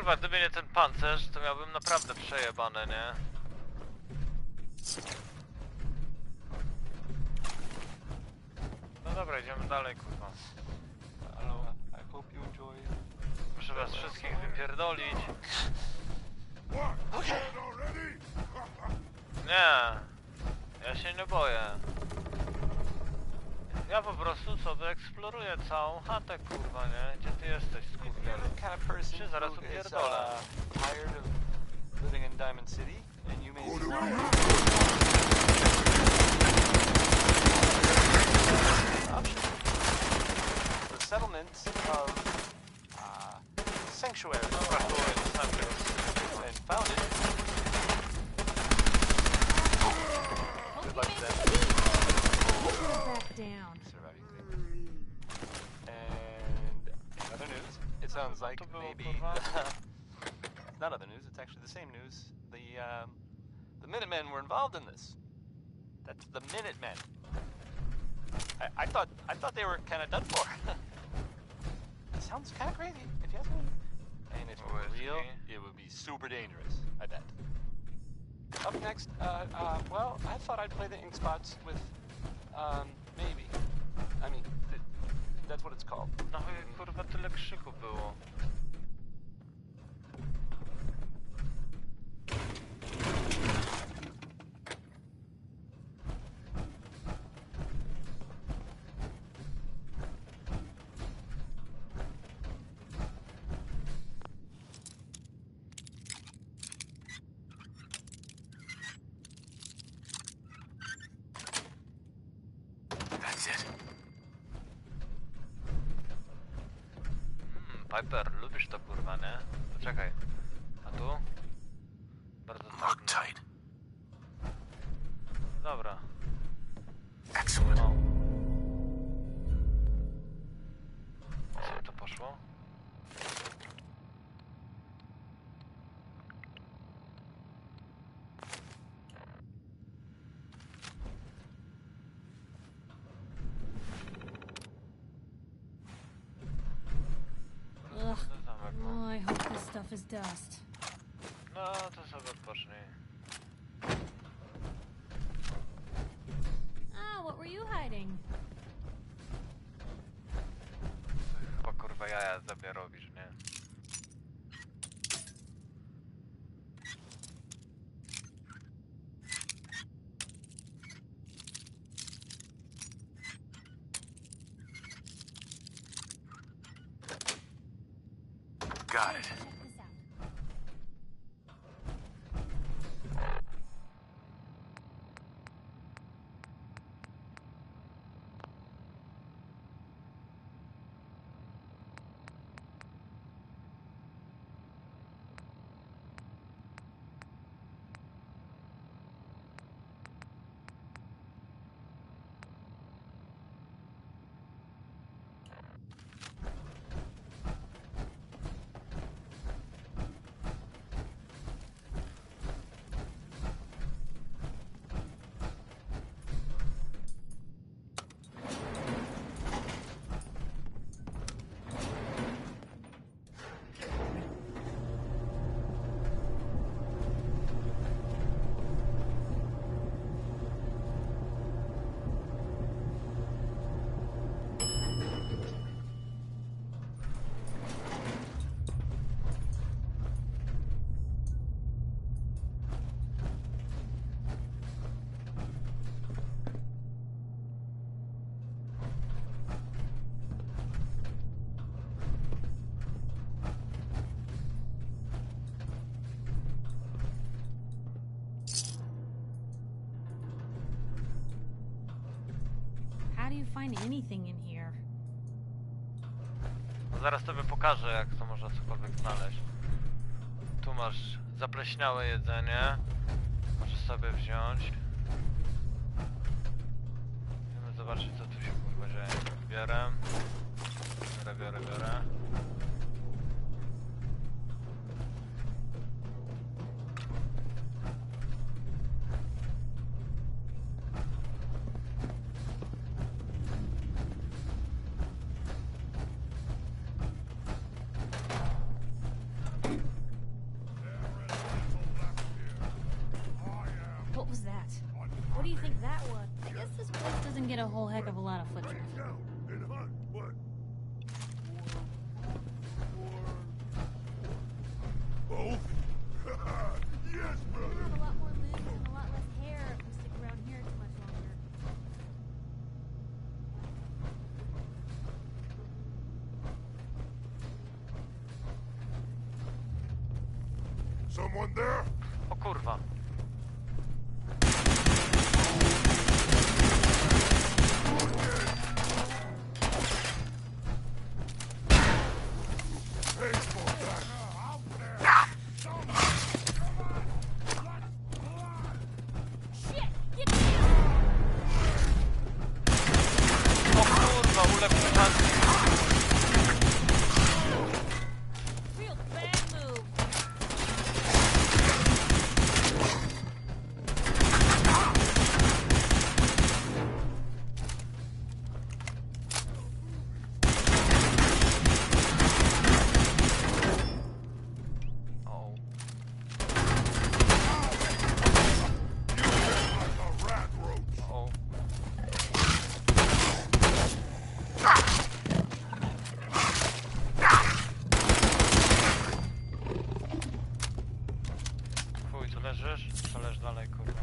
B: Kurwa, gdyby nie ten pancerz, to miałbym naprawdę przejebane, nie? No dobra, idziemy dalej, kurwa. Hello, I hope you enjoy. Muszę was wszystkich wypierdolić. Nie, ja się nie boję. Ja po prostu sobie eksploruję całą chatę, kurwa, nie? Gdzie ty jesteś, skurwielu? Się zaraz upierdolę.
C: Tired of living in Diamond City, and you may the settlement of Sanctuary and found it. Good luck to them.
A: Back down.
C: And in other news, it sounds like maybe not other news. It's actually the same news. The Minutemen were involved in this. That's the Minutemen. I thought they were kind of done for. It sounds kind of crazy, if you ask me. And if it were real, it would be super dangerous. I bet. Up next, well, I thought I'd play the ink spots with, maybe. I mean, that's what it's called.
B: No kurwa, tyle krzyku było. Piper, lubisz to, kurwa, nie? Poczekaj. A tu? Bardzo trudno. Dobra. Excellent. Co to poszło?
A: Oh, I hope this stuff is dust.
B: No, to sobie odpocznij.
A: Ah, what were you hiding?
B: Chyba kurwa jaja sobie robisz, nie?
S: Got it.
A: How do you find anything in here?
B: No zaraz tobie pokażę, jak to można cokolwiek znaleźć. Tu masz zapleśniałe jedzenie. Możesz sobie wziąć. Chcemy zobaczyć, co tu się kurwa dzieje. Biorę. Biorę.
A: do you think that was? I guess this place doesn't get a whole heck of a lot of foot traffic.
I: Both? Yes, brother.
A: We'll have a lot more limbs and a lot less hair if we stick around here too much longer.
I: Someone there?
B: O kurwa. Leż dalej, kurwa.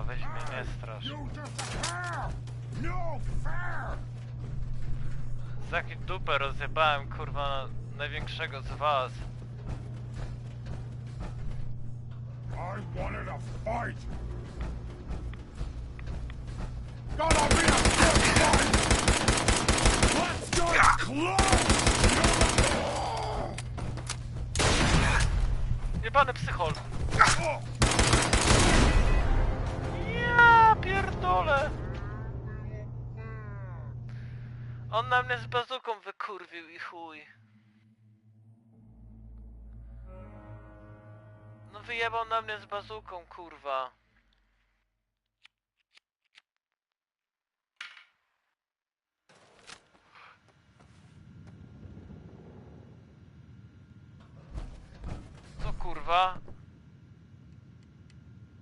B: Weź mnie nie strasz. Z jakiej dupę rozjebałem, kurwa, największego z was.
I: I wanted a fight. Gonna be a good fight. Let's go close.
B: Jebany psychol. Ja pierdolę. On na mnie z bazuką wykurwił i chuj. No wyjebał na mnie z bazuką, kurwa. Co kurwa?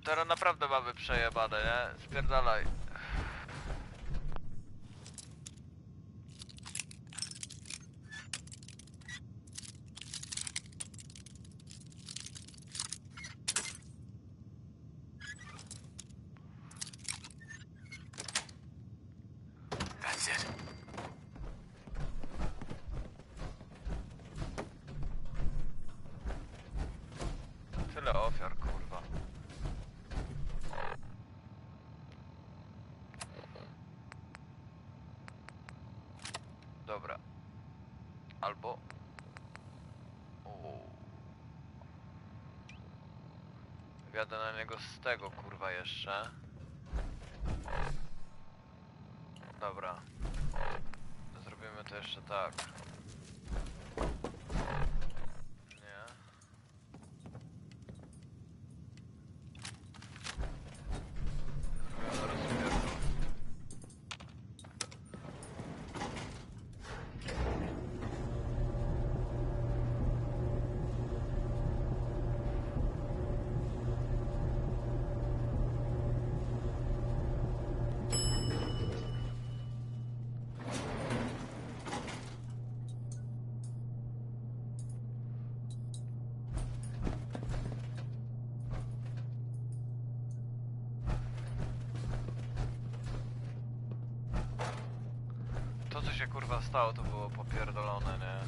B: Teraz naprawdę mamy przejebane, nie? Spierdalaj.
I: That's it.
B: Tyle ofiar, kurwa. Dobra. Albo... Wjadę na niego z tego, kurwa, jeszcze. Dobra. Zrobimy to jeszcze tak. Nie. To co się kurwa stało, to było popierdolone, nie?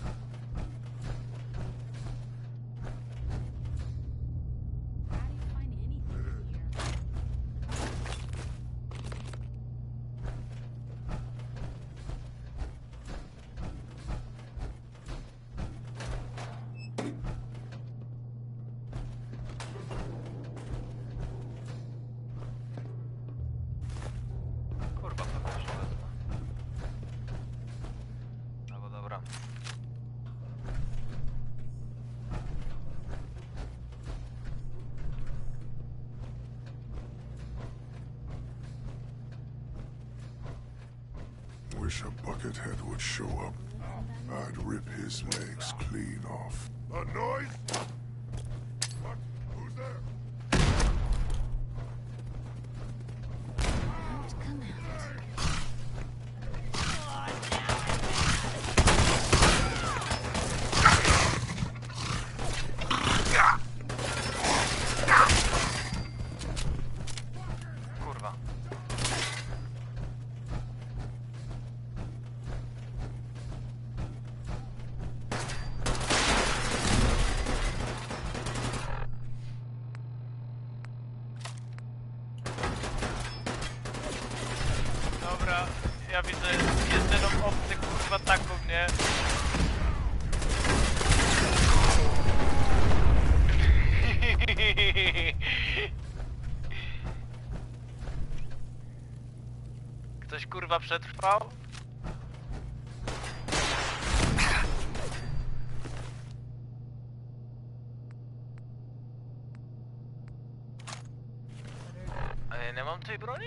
I: wish a buckethead would show up. I'd rip his legs clean off. A noise? What? Who's there?
A: Come out.
B: Kurwa. Dobra, ja widzę jedyną opcję kurwa taką, nie? Ktoś kurwa przetrwał? A ja nie mam tej broni?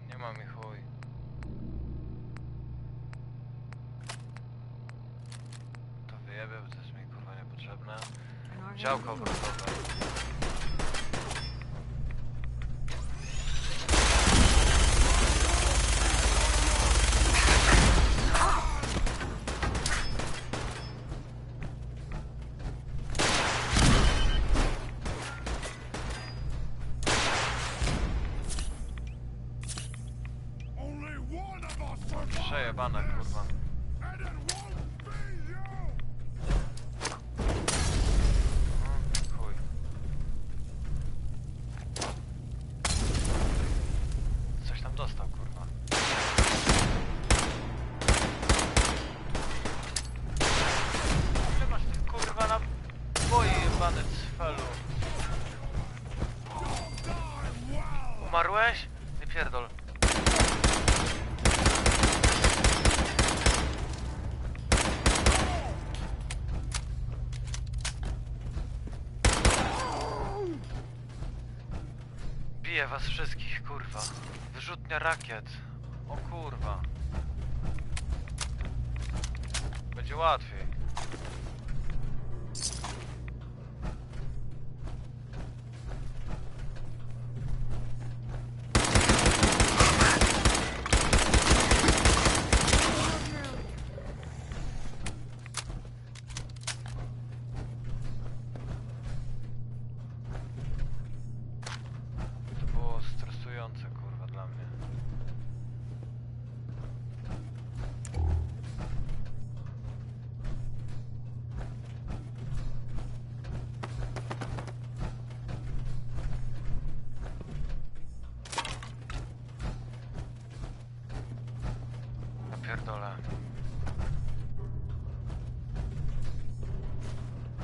B: Nie mam ich, chuj. To wyjebie, bo to jest mi kurwa niepotrzebne. Działko obrotowe. Przejebane, kurwa. Chuj. Coś tam dostał, kurwa. Ile masz tych kurwa na boje, jebany cfelu? Umarłeś? Nie pierdol. Biję was wszystkich, kurwa. Wyrzutnia rakiet. O kurwa. Będzie łatwiej. To było stresujące, kurwa, dla mnie. Napierdolę.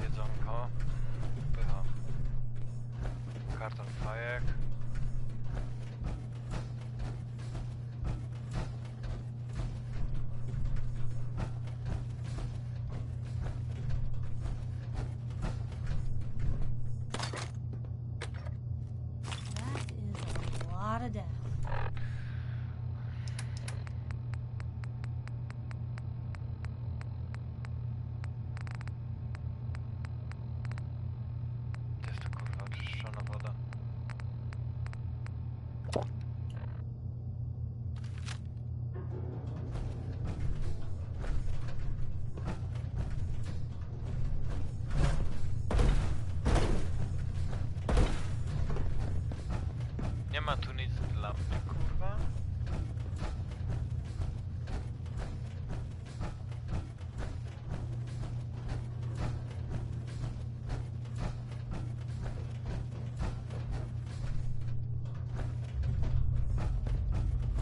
B: Jedzonko. Pycha. Karton fajek.
A: That is a lot of death.
B: To jest to kurwa oczyszczona woda. Nie ma tu nic dla mnie, kurwa.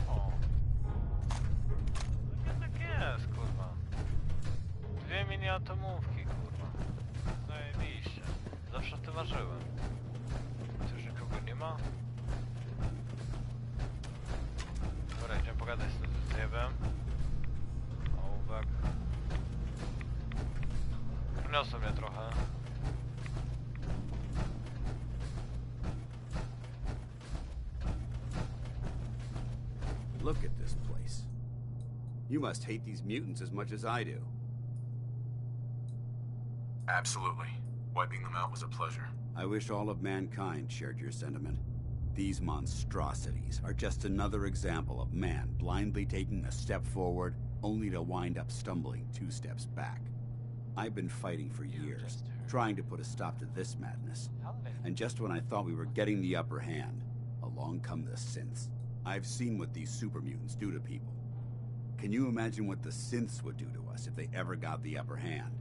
B: O. Tak jest, kurwa. 2 mini-atomówki, kurwa. Zajebiście. Zawsze o tym marzyłem. Tu już nikogo nie ma? Dobra, idziemy pogadać z tym zjebem. Ołówek. Wniosą mnie trochę.
H: Look at this place. You must hate these mutants as much as I do.
E: Absolutely. Wiping them out was a pleasure.
H: I wish all of mankind shared your sentiment. These monstrosities are just another example of man blindly taking a step forward, only to wind up stumbling 2 steps back. I've been fighting for years, trying to put a stop to this madness. And just when I thought we were getting the upper hand, along come the synths. I've seen what these super mutants do to people. Can you imagine what the synths would do to us if they ever got the upper hand?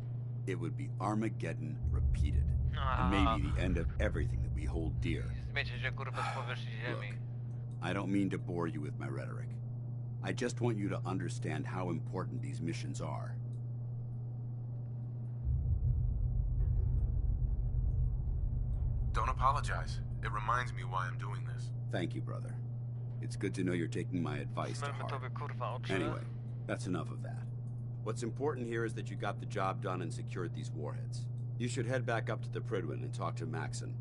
H: It would be Armageddon repeated. And maybe the end of everything that we hold dear. Look, I don't mean to bore you with my rhetoric. I just want you to understand how important these missions are.
E: Don't apologize. It reminds me why I'm doing this.
H: Thank you, brother. It's good to know you're taking my advice to heart. Anyway, that's enough of that. What's important here is that you got the job done and secured these warheads. You should head back up to the Prydwen and talk to Maxon.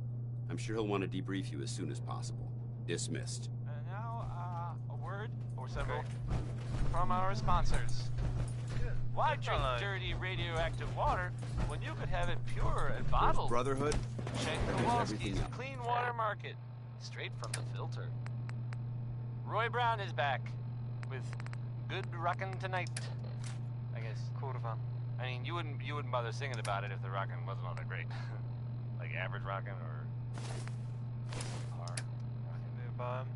H: I'm sure he'll want to debrief you as soon as possible. Dismissed.
C: And now, a word or several from our sponsors. Why drink dirty radioactive water when you could have it pure and bottled?
H: Brotherhood?
C: Check Kowalski's Clean Water Market, straight from the filter. Roy Brown is back with Good Rockin' Tonight. I guess. Kurva. I mean, you wouldn't bother singing about it if the rockin' wasn't all that great. Like average rockin' or hard rockin'.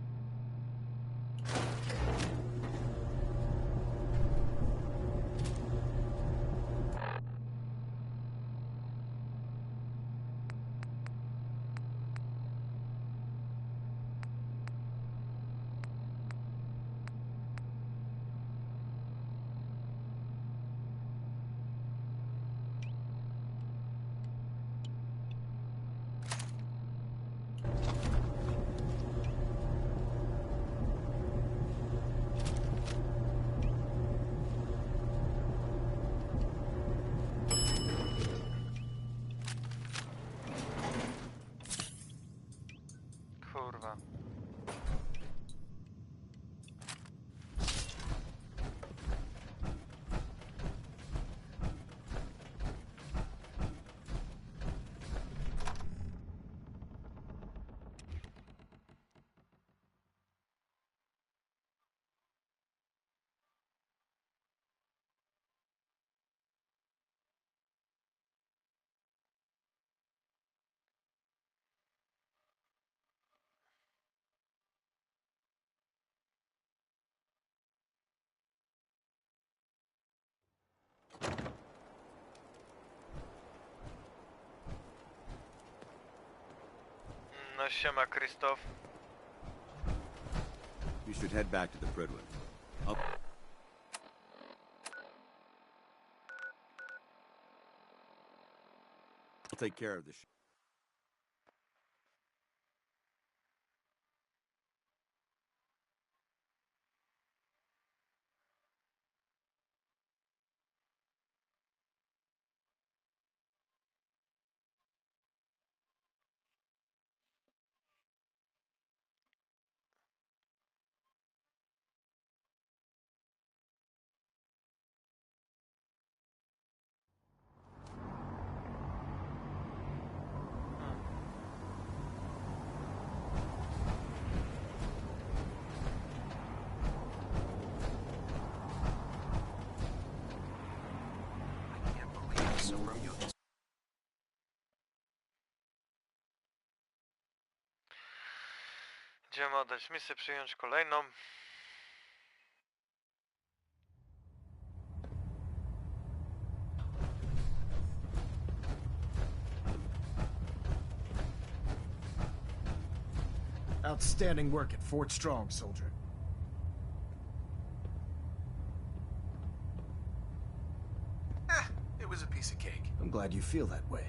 B: No siema, Krzysztof.
H: You should head back to the Prydwen. I'll take care of this.
B: Idziemy oddać misję, przyjąć kolejną.
F: Outstanding work at Fort Strong, soldier.
E: It was a piece of cake.
F: I'm glad you feel that way,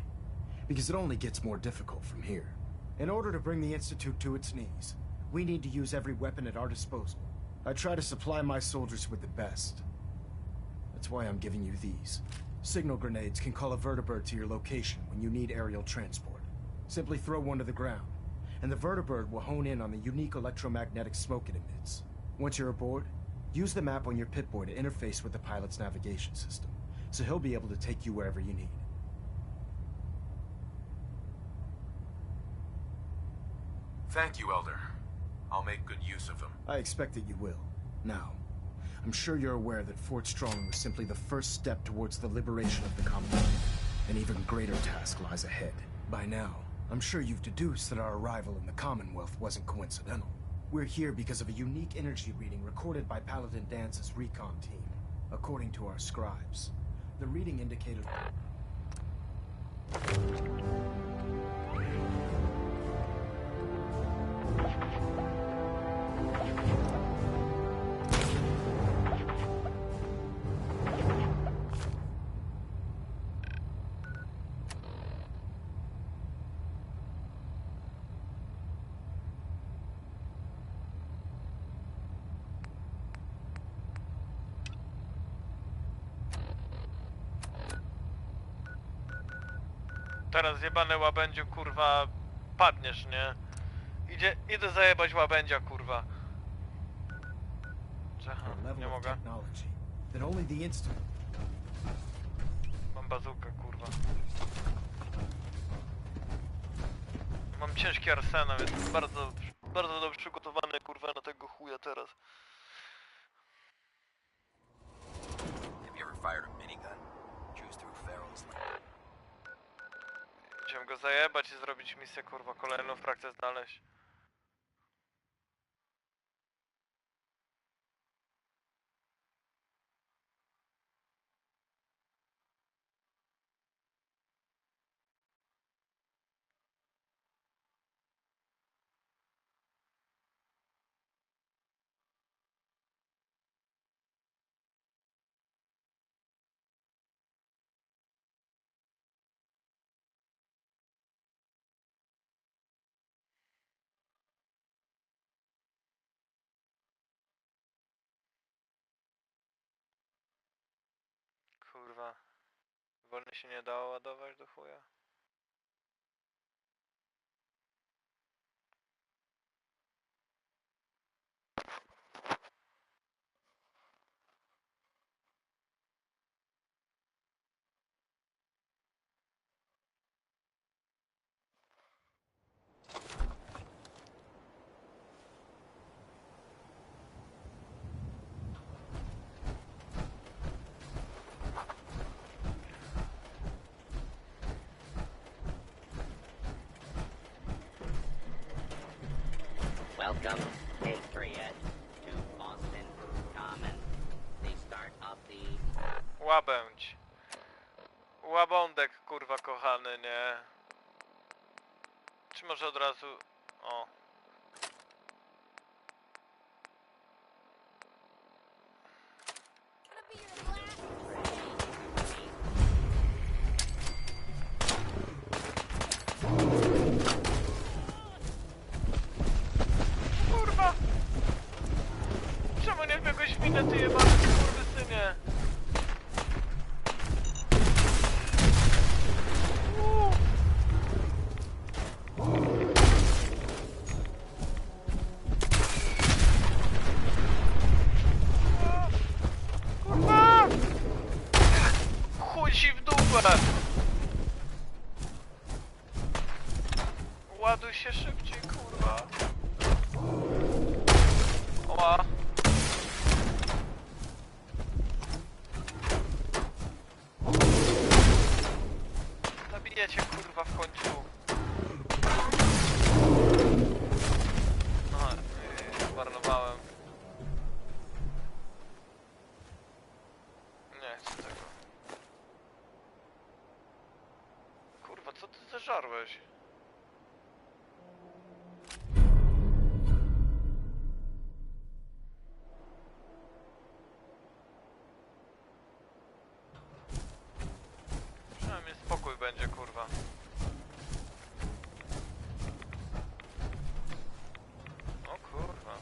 F: because it only gets more difficult from here. In order to bring the Institute to its knees, we need to use every weapon at our disposal. I try to supply my soldiers with the best. That's why I'm giving you these. Signal grenades can call a vertibird to your location when you need aerial transport. Simply throw one to the ground, and the vertibird will hone in on the unique electromagnetic smoke it emits. Once you're aboard, use the map on your Pip-Boy to interface with the pilot's navigation system, so he'll be able to take you wherever you need.
E: Thank you, Elder. I'll make good use of them.
F: I expect that you will. Now, I'm sure you're aware that Fort Strong was simply the first step towards the liberation of the Commonwealth. An even greater task lies ahead. By now, I'm sure you've deduced that our arrival in the Commonwealth wasn't coincidental. We're here because of a unique energy reading recorded by Paladin Dance's recon team. According to our scribes, the reading indicated...
B: Teraz jebany łabędziu, kurwa, padniesz, nie? Idę zajebać łabędzia, kurwa. Nie mogę. Mam bazukę, kurwa. Mam ciężki arsenał, jestem bardzo dobrze przygotowany, kurwa, na tego chuja teraz.
P: Have you ever fired a minigun? Cruise through ferals.
B: Chciałem go zajebać i zrobić misję, kurwa, kolejną frakcję znaleźć. Kurwa, wolny się nie dało ładować do chuja.
J: Welcome, Patriot, to Boston Common. The start of the...
B: Łabędź. Łabądek, kurwa, kochany, nie? Czy może od razu... O. Kurwa! Czemu nie wbiegłeś w minę, ty jebany skurwysynie? Kurwa! Chuj ci w dupę! Ładuj się szybciej, kurwa! Oła! Zabijecie, kurwa, w końcu! No, zmarnowałem. Nie chcę tego. Kurwa, co ty zażarłeś? Przynajmniej spokój będzie, kurwa. O kurwa.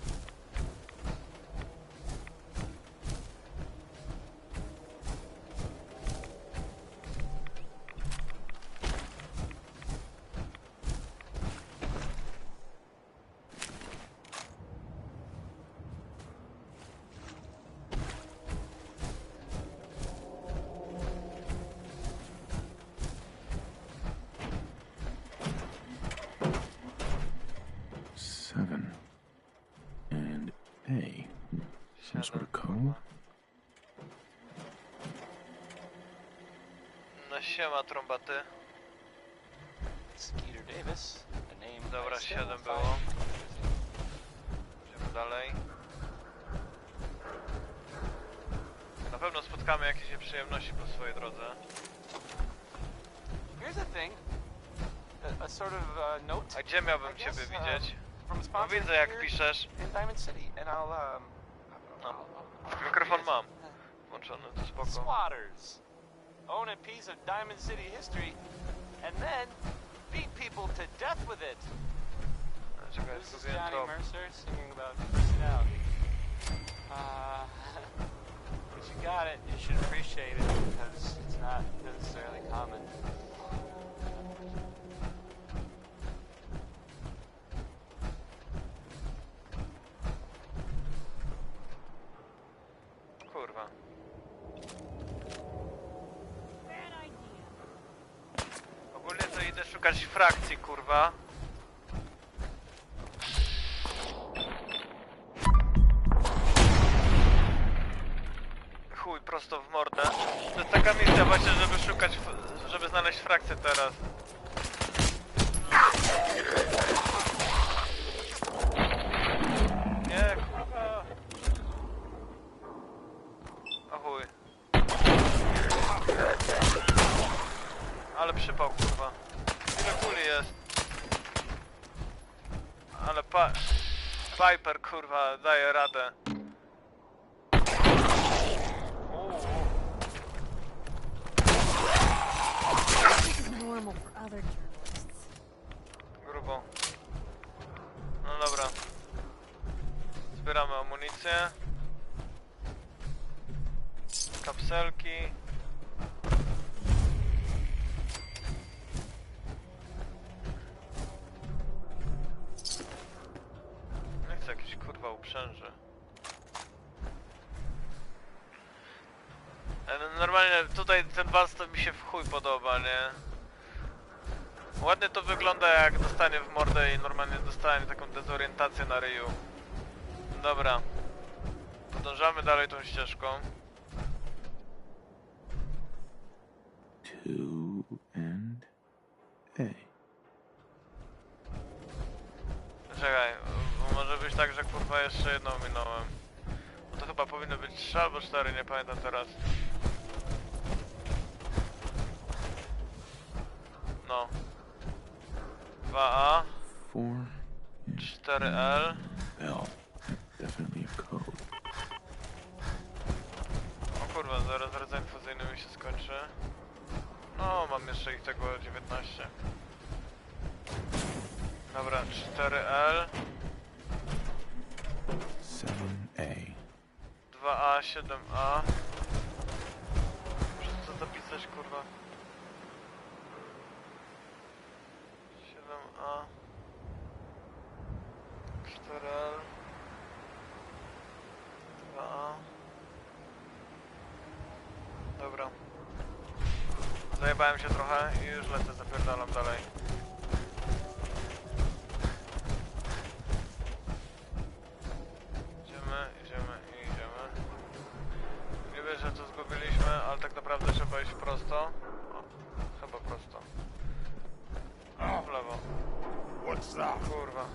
V: A. Some sort of code?
B: No siema, trąbaty.
C: Skeeter Davis, a name
B: Dobra, 7 było. Idziemy dalej. Na pewno spotkamy jakieś nieprzyjemności po swojej drodze.
C: Here's the thing. A sort of note.
B: A gdzie miałbym ciebie widzieć? No widzę jak piszesz.
C: In Diamond City, and I'll
B: No. Mikrofon mam. Włączony, to spoko.
C: Squatters own a piece of Diamond City history, and then beat people to death with it.
B: Czekaj,
C: This is
B: zgubiłem
C: Johnny
B: trop.
C: Mercer singing about personality. But you got it. You should appreciate it because it's not necessarily common.
B: Kurwa. Ogólnie to idę szukać frakcji, kurwa. Chuj, prosto w mordę. To jest taka misja właśnie, żeby szukać, żeby znaleźć frakcję teraz. Nie, kurwa. O chuj. Ale przypał, kurwa. Ile kuli jest? Ale Piper, kurwa, daje radę.
A: Normal for other journalists.
B: Grubo. No dobra. Zbieramy amunicję. Kapselki. Nie chcę jakiś kurwa uprzęży. Normalnie tutaj ten wals to mi się w chuj podoba, nie? Ładnie to wygląda jak dostanie w mordę i normalnie dostanie taką dezorientację na ryju. Dobra. Podążamy dalej tą ścieżką.
V: 2 and A.
B: Czekaj, bo może być tak, że kurwa jeszcze jedną minąłem. Bo to chyba powinno być 3 albo 4, nie pamiętam teraz. No. 2A. 4L.
V: L. Definitely a code.
B: O kurwa, zaraz rdzeń fuzyjny mi się skończy. No, mam jeszcze ich tego 19. Dobra, 4L.
V: 7A.
B: 2A, 7A. Muszę co zapisać, kurwa. 7A. 4L. 2A. Dobra. Zajebałem się trochę i już lecę, zapierdalam dalej. Idziemy i idziemy. Nie wiem, że to zgubiliśmy, ale tak naprawdę trzeba iść prosto. O, chyba prosto. O, w lewo. Kurwa.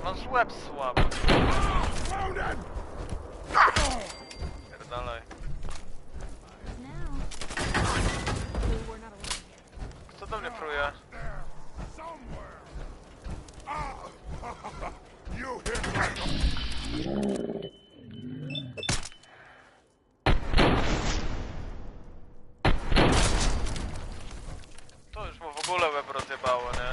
B: Masz łeb słaby. Pierdalaj. Kto do mnie pruje? To już mu w ogóle łeb rozjebało, nie?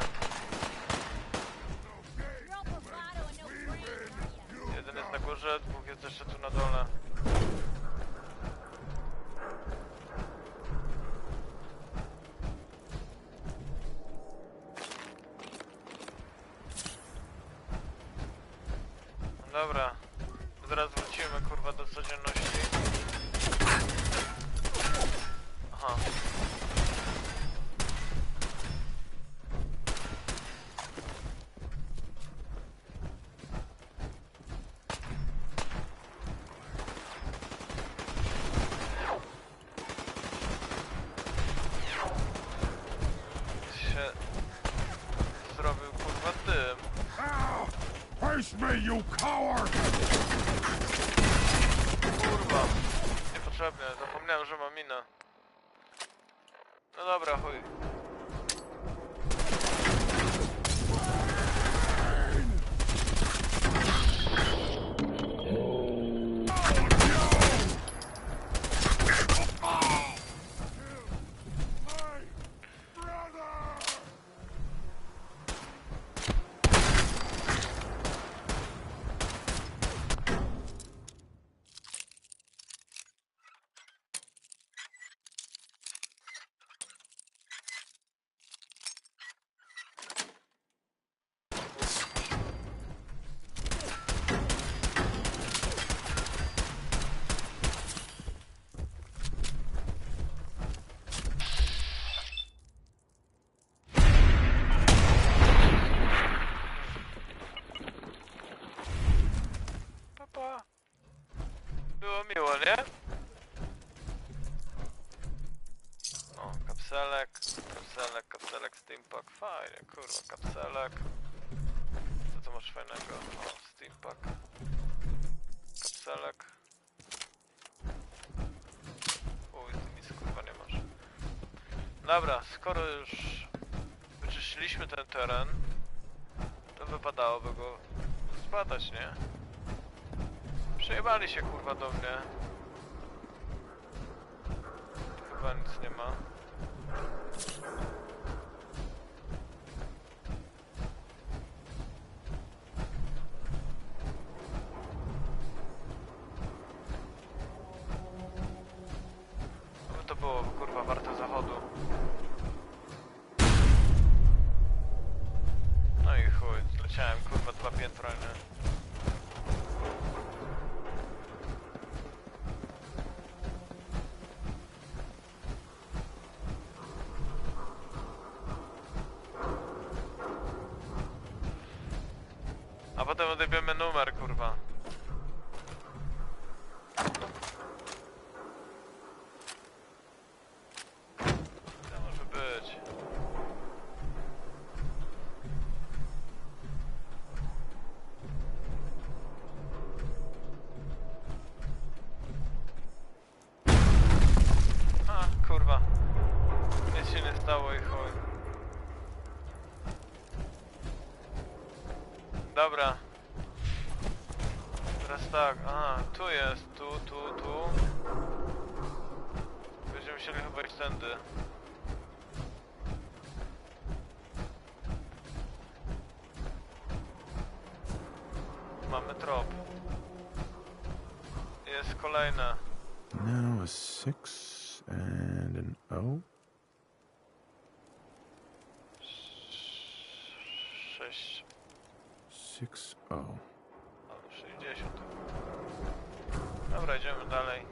B: Jeden jest na górze, dwóch jest jeszcze tu na dole. Dobra, zaraz wrócimy kurwa do codzienności. Aha.
I: Face me, you coward!
B: Kurwa, niepotrzebnie, zapomniałem, że mam minę. No dobra, chuj. Było miło, nie? O, kapselek, steampack, fajnie, kurwa, kapselek. Co tu masz fajnego? O, steampack. Kapselek. Uj, ty nic kurwa nie masz. Dobra, skoro już wyczyściliśmy ten teren, to wypadałoby go zbadać, nie? Przejebali się kurwa do mnie. Tu chyba nic nie ma. No to było kurwa warte zachodu. No i chuj, zleciałem kurwa 2 piętra, nie? A potem odebiemy numer, kurwa. To może być. A, kurwa. Nic się nie stało i chuj. Dobra. Teraz tak, aha, tu jest, tu. Będziemy musieli chyba iść tędy. Mamy trop. Jest kolejna.
V: Now a 6 and an O.
B: 6.
V: 6-0.
B: Albo 60. Dobra, idziemy dalej.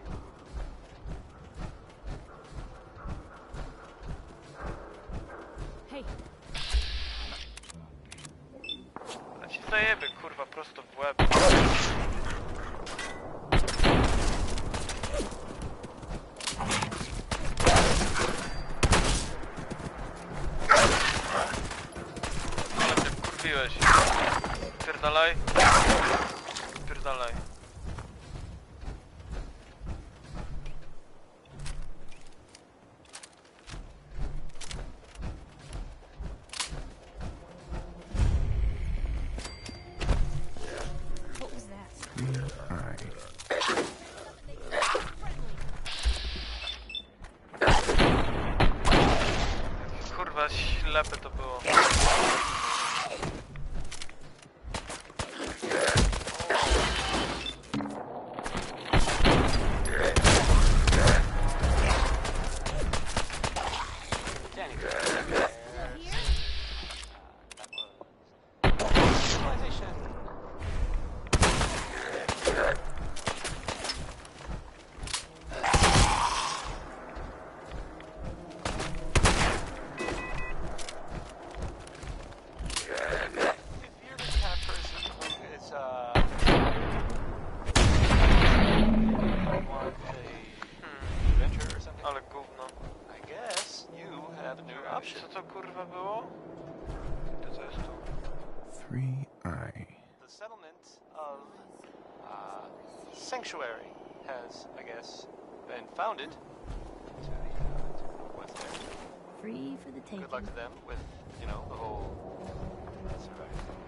A: Hej.
B: A ci zajebie, kurwa, prosto w łeb. Ale mnie wkurwiłeś. Pierdalaj. Pierdalaj.
A: What was that?
B: Kurwa, ślepe to było. Ale gówno. Co to kurwa było? To co jest tu?
V: 3i.
C: the settlement of Sanctuary has, I guess, been founded. To what's there?
A: Free for the taking.
C: Good luck to them with, you know, the whole surviving thing.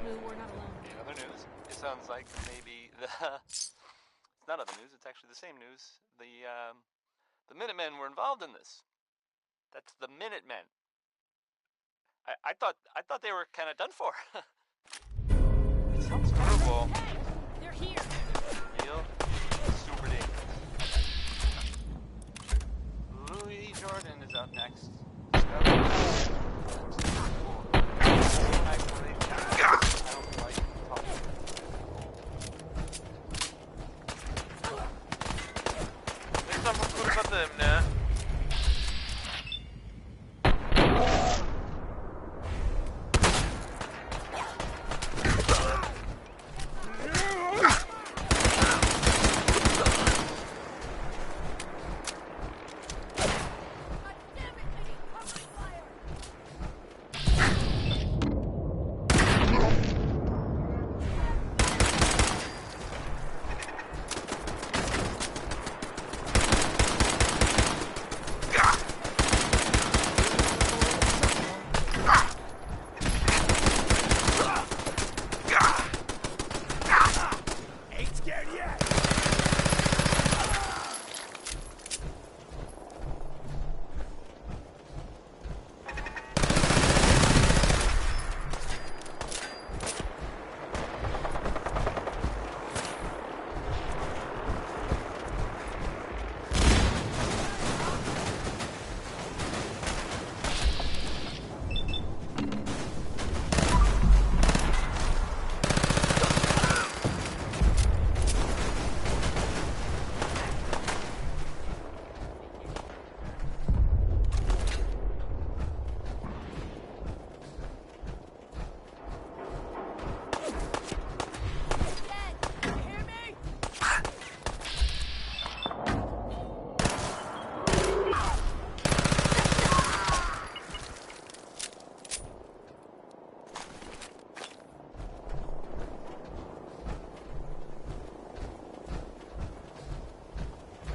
C: And
A: We're not alone.
C: in other news, it sounds like maybe the it's not other news. It's actually the same news. The Minutemen were involved in this. That's the Minutemen. I thought they were kind of done for. It sounds terrible.
A: Hey, they're here.
C: Real, super dangerous. Louis Jordan is up next.
B: Jak tam kurwa dym, nie?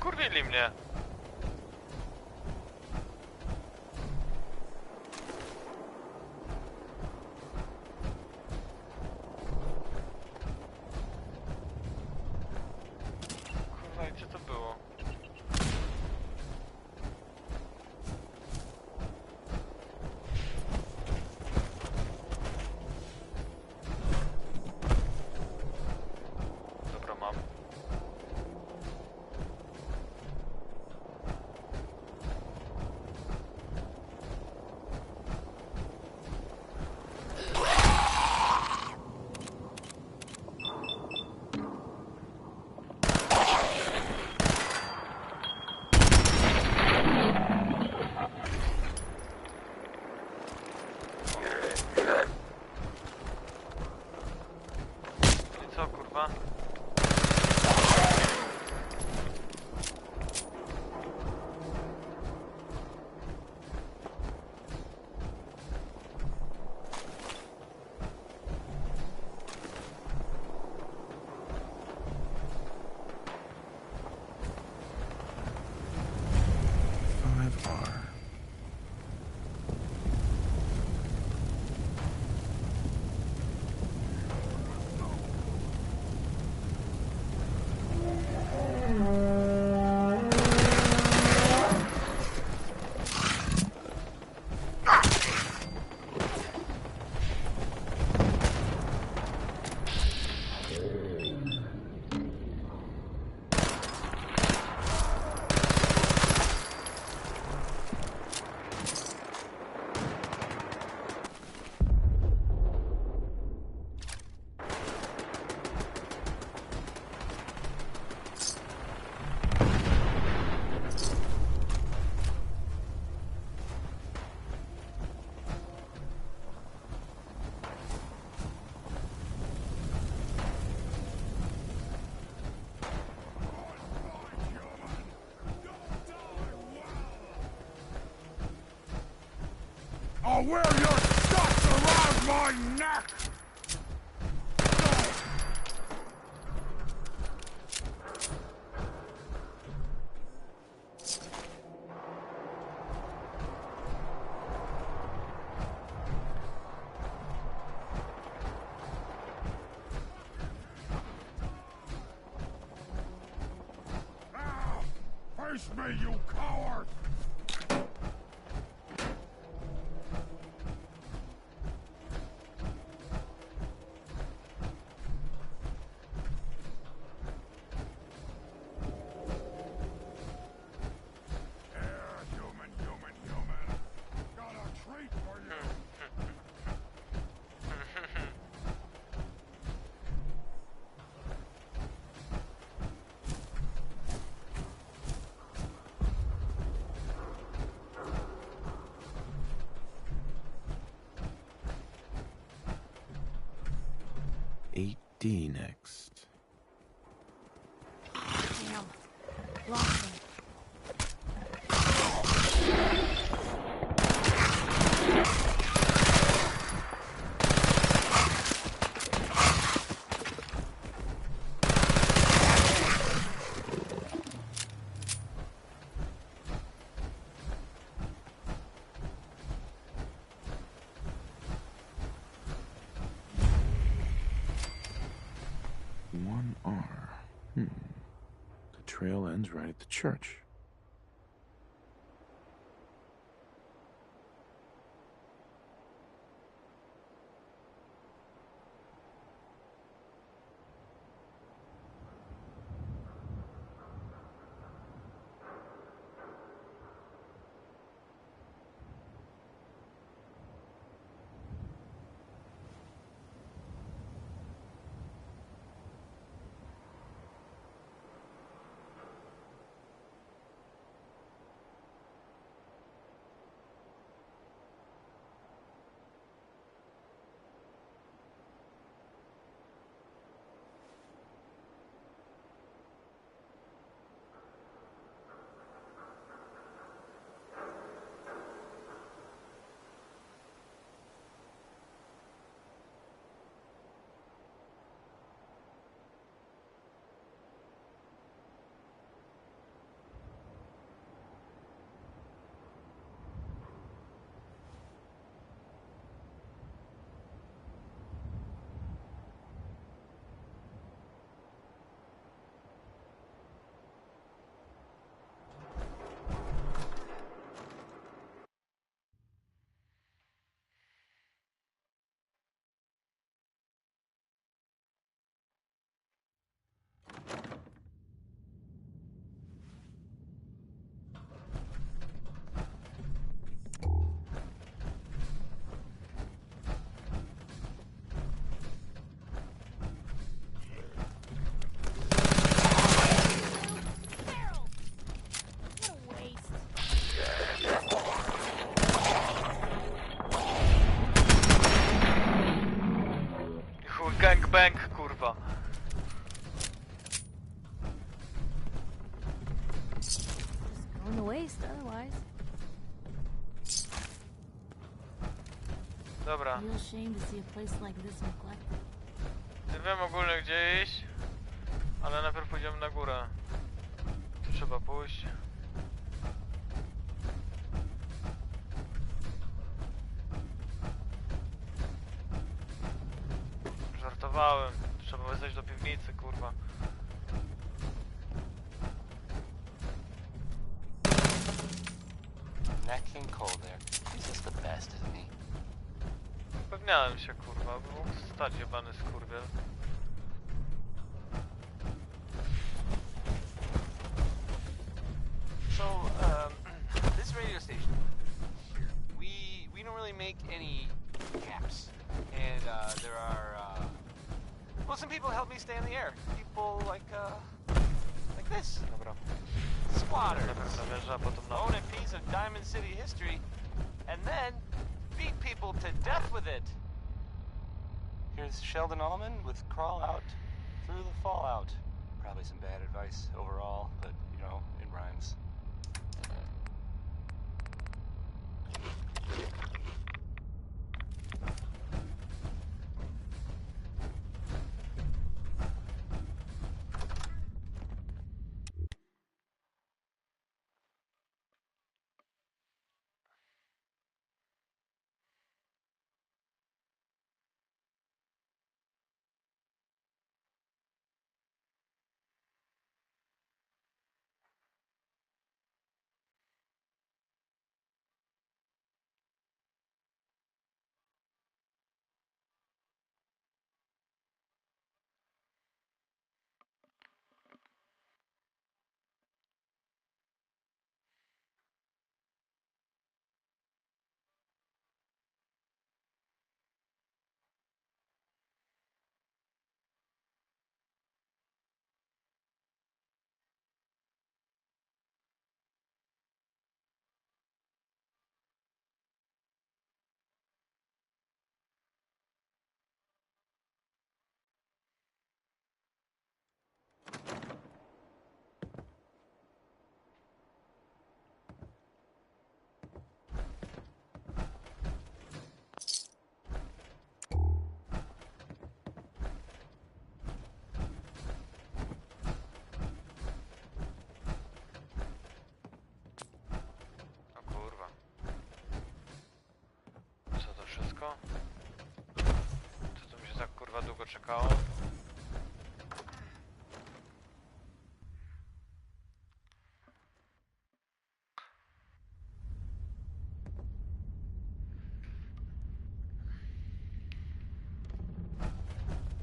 B: Kurwili mnie. Kurwa, i co to było? Dobra, mam. I co, kurwa?
I: I'll wear your guts around my neck! Face me, you coward!
V: D next.
A: Damn. Lost him.
V: One R. The trail ends right at the church.
B: Gangbang, kurwa.
A: Going to waste otherwise.
B: Dobra.
A: Real shame to see a place like this neglected.
B: Nie wiem ogólnie gdzie iść, ale najpierw pójdziemy na górę. Tu trzeba pójść. Żartowałem. Trzeba zejść do piwnicy, kurwa.
C: That King Cole there, he's just the best, isn't he?
B: Upewniałem się, kurwa, by mógł stać jebany skurwiel.
C: So, this radio station, we don't really make any caps. And, there are, well, some people help me stay in the air. People like this.
B: Dobra.
C: Squatters.
B: Zamierza, potem na...
C: Own a piece of Diamond City history, and then beat people to death with it. Here's Sheldon Allman with Crawl Out Through the Fallout. Probably some bad advice overall, but, you know, it rhymes.
B: wszystko? Co tu mi się tak kurwa długo czekało?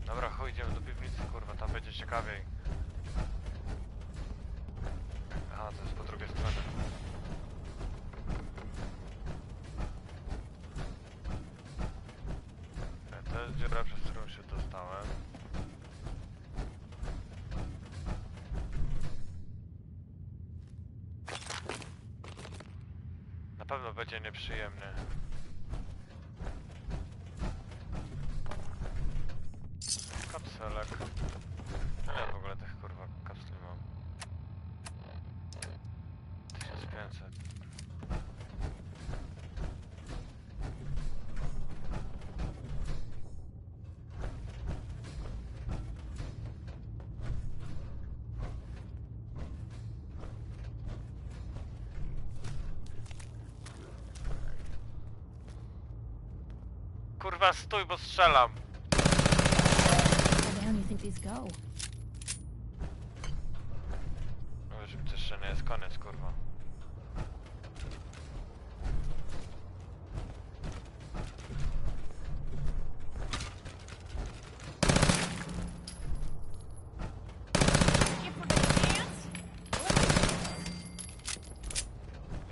B: Dobra, chuj, idziemy do piwnicy, kurwa, tam będzie ciekawiej. Aha, to jest po drugiej stronie. To jest dziura, przez którą się dostałem. Na pewno będzie nieprzyjemny. Kapselek. Ja w ogóle tych kurwa kapsli mam. 1500. Kurwa, stój, bo strzelam.
A: How down do you think these go?
B: No, żeby to jeszcze nie jest koniec, kurwa.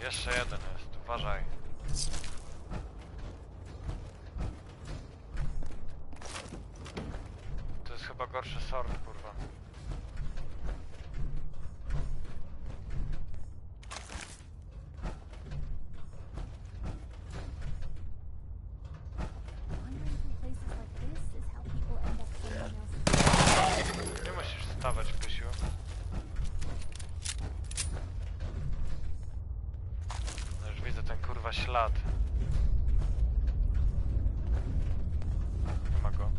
B: Jeszcze jeden jest, uważaj. To jest chyba gorszy sort, kurwa. Nie musisz stawać, Pysiu. No już widzę ten kurwa ślad. Nie ma go.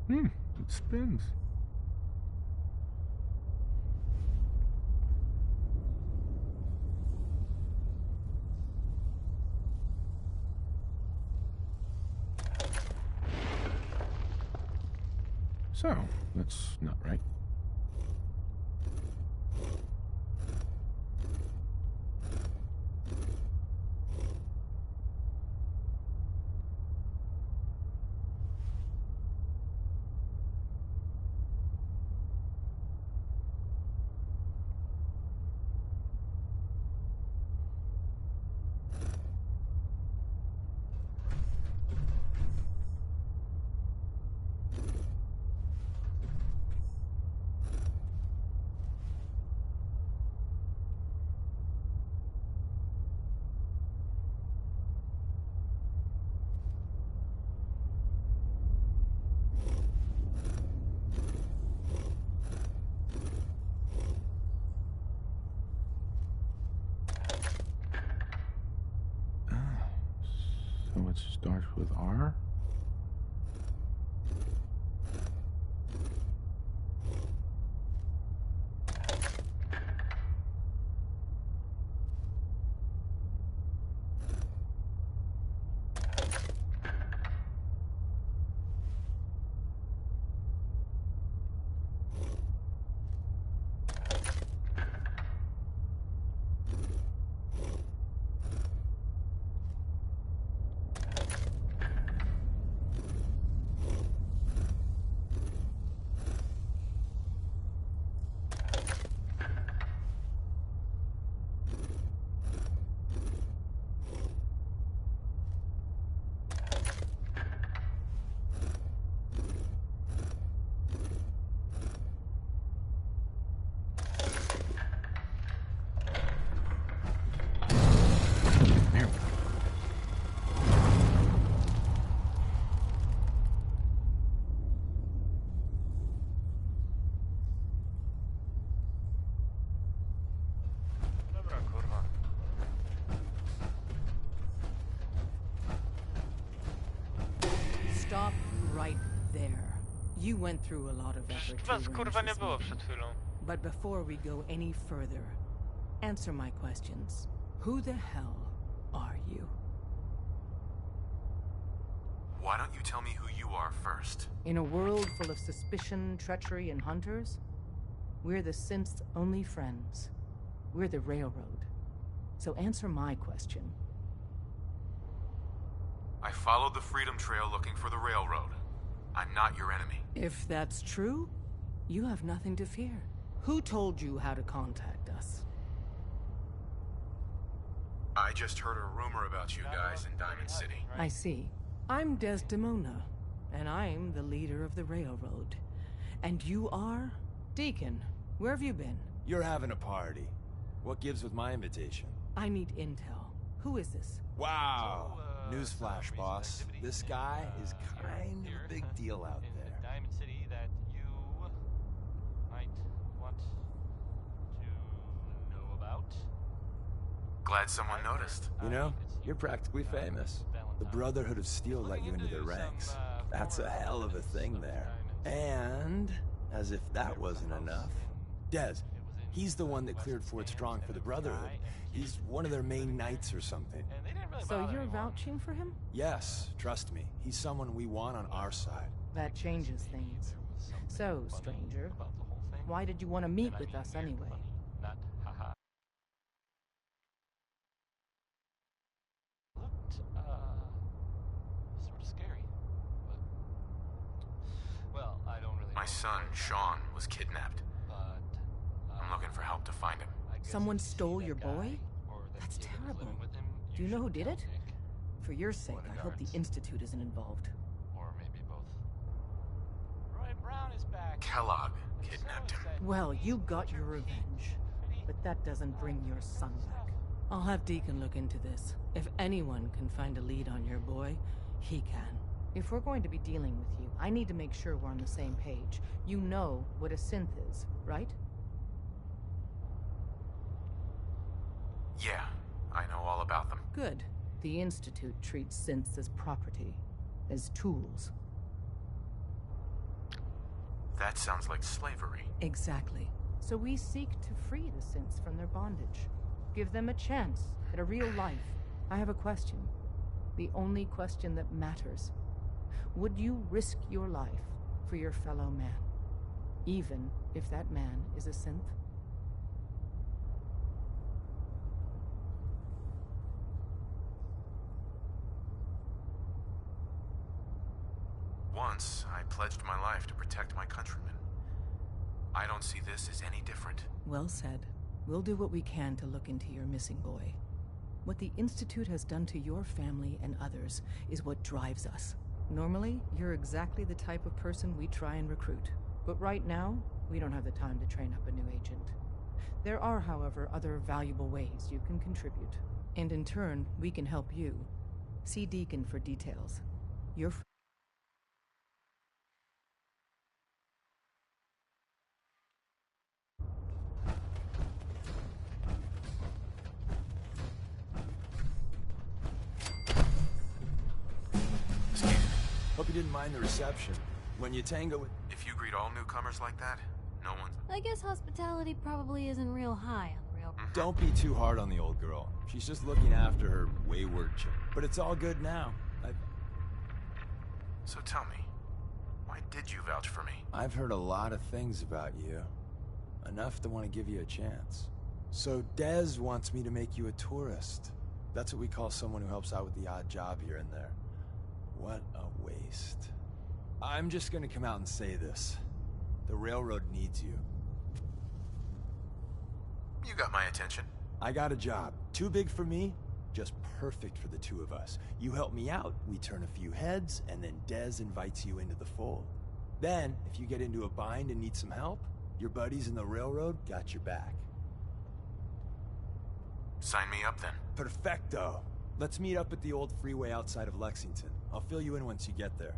V: It spins. So, that's not right. So it starts with R?
K: Stop right there. You went through a lot of effort
B: Was
K: to
B: kurwa
K: arrange
B: nie
K: this
B: było
K: meeting.
B: przed chwilą.
N: But before we go any further, answer my questions. Who the hell are you?
V: Why don't you tell me who you are first?
N: In a world full of suspicion, treachery, and hunters, we're the synth's only friends. We're the Railroad. So answer my question.
V: I followed the Freedom Trail looking for the Railroad. I'm not your enemy.
N: If that's true, you have nothing to fear. Who told you how to contact us?
V: I just heard a rumor about you guys in Diamond City.
N: I see. I'm Desdemona, and I'm the leader of the Railroad. And you are? Deacon, where have you been?
T: You're having a party. What gives with my invitation?
N: I need intel. Who is this?
T: Wow. Newsflash, boss. This guy is kind of a big deal out there.
C: Diamond City that you might want to know about.
V: Glad someone noticed.
T: You know, you're practically famous. The Brotherhood of Steel let you into their ranks. That's a hell of a thing there. And, as if that wasn't enough, Dez, he's the one that cleared Fort Strong for the Brotherhood. He's one of their main knights or something.
N: So you're vouching for him?
T: Yes, trust me. He's someone we want on our side.
N: That changes things. So, stranger, why did you want to meet with us anyway?
C: Looked, sort of scary. But, well, I don't really
V: My son, Sean, was kidnapped. I'm looking for help to find him.
N: Someone stole your boy? That's terrible. Do you know who did it? For your sake, I hope the Institute isn't involved.
C: Or maybe both. Roy Brown is back.
V: Kellogg kidnapped him.
N: Well, you got your revenge. But that doesn't bring your son back. I'll have Deacon look into this. If anyone can find a lead on your boy, he can. If we're going to be dealing with you, I need to make sure we're on the same page. You know what a synth is, right?
V: Yeah, I know all about them.
N: Good. The Institute treats synths as property, as tools.
V: That sounds like slavery.
N: Exactly. So we seek to free the synths from their bondage. Give them a chance at a real life. I have a question. The only question that matters. Would you risk your life for your fellow man? Even if that man is a synth?
V: Once, I pledged my life to protect my countrymen. I don't see this as any different.
N: Well said. We'll do what we can to look into your missing boy. What the Institute has done to your family and others is what drives us. Normally, you're exactly the type of person we try and recruit. But right now, we don't have the time to train up a new agent. There are, however, other valuable ways you can contribute. And in turn, we can help you. See Deacon for details. Your
T: Hope you didn't mind the reception. When you tango with...
V: If you greet all newcomers like that, no one's...
A: I guess hospitality probably isn't real high on the real...
T: Don't be too hard on the old girl. She's just looking after her wayward chick. But it's all good now.
V: So tell me, why did you vouch for me?
T: I've heard a lot of things about you. Enough to want to give you a chance. So Dez wants me to make you a tourist. That's what we call someone who helps out with the odd job here and there. What a waste. I'm just gonna come out and say this. The Railroad needs you.
V: You got my attention.
T: I got a job. Too big for me, just perfect for the two of us. You help me out, we turn a few heads, and then Dez invites you into the fold. Then, if you get into a bind and need some help, your buddies in the Railroad got your back.
V: Sign me up then.
T: Perfecto. Let's meet up at the old freeway outside of Lexington. I'll fill you in once you get there.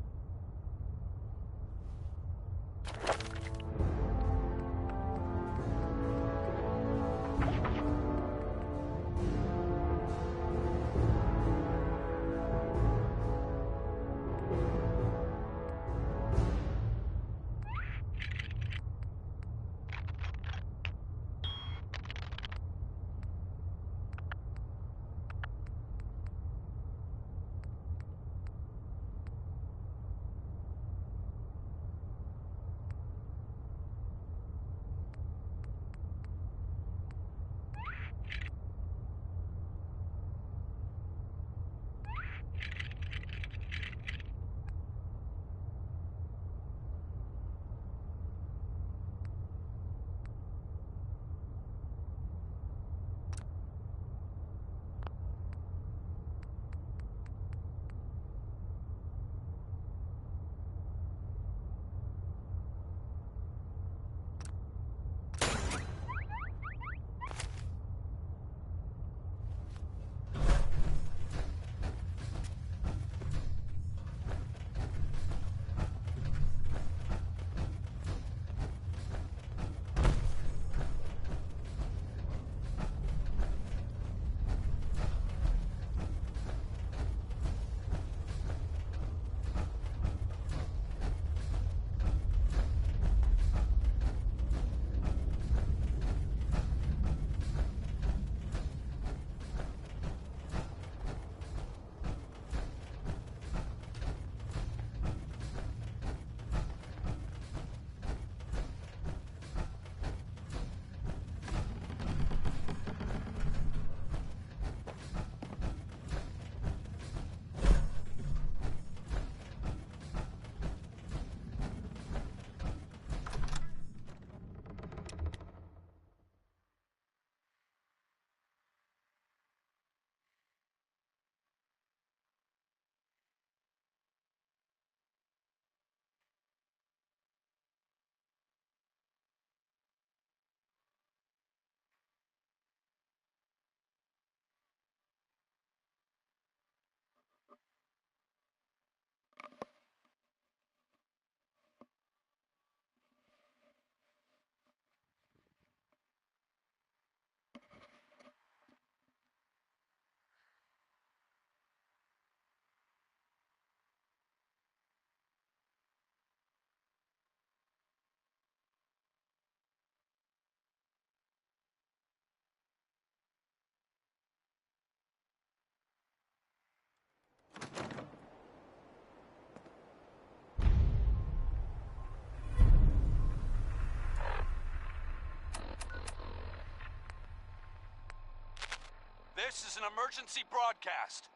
D: This is an emergency broadcast.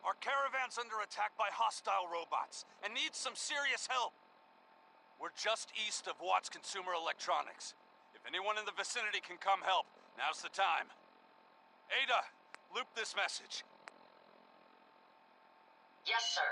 D: Our caravan's under attack by hostile robots and needs some serious help. We're just east of Watts Consumer Electronics. If anyone in the vicinity can come help, now's the time. Ada, loop this message.
R: Yes, sir.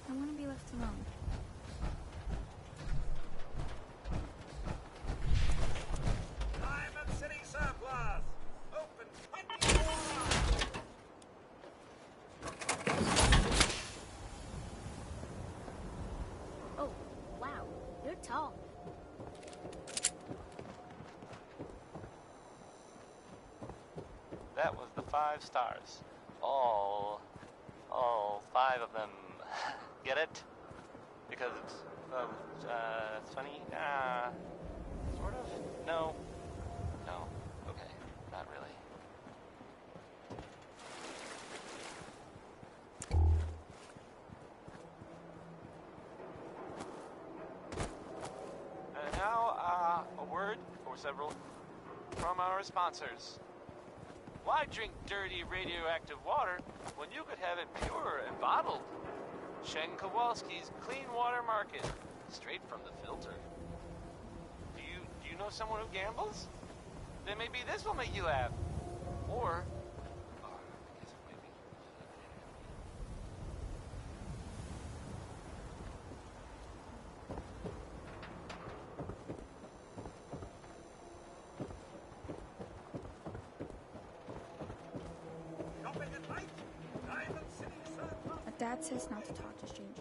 L: I want to be left alone.
D: Diamond City Surplus! Open 24 hours!
L: Oh, wow. You're tall.
C: That was the 5 stars. All 5 of them. Get it? Because it's funny? Sort of? No. No. Okay. Not really. And now, a word or several from our sponsors. Why drink dirty radioactive water when you could have it pure and bottled? Shen Kowalski's Clean Water Market, straight from the filter. Do you know someone who gambles? Then maybe this will make you laugh. Or
L: Dad says not to talk to strangers.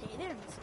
L: Hey there, mister.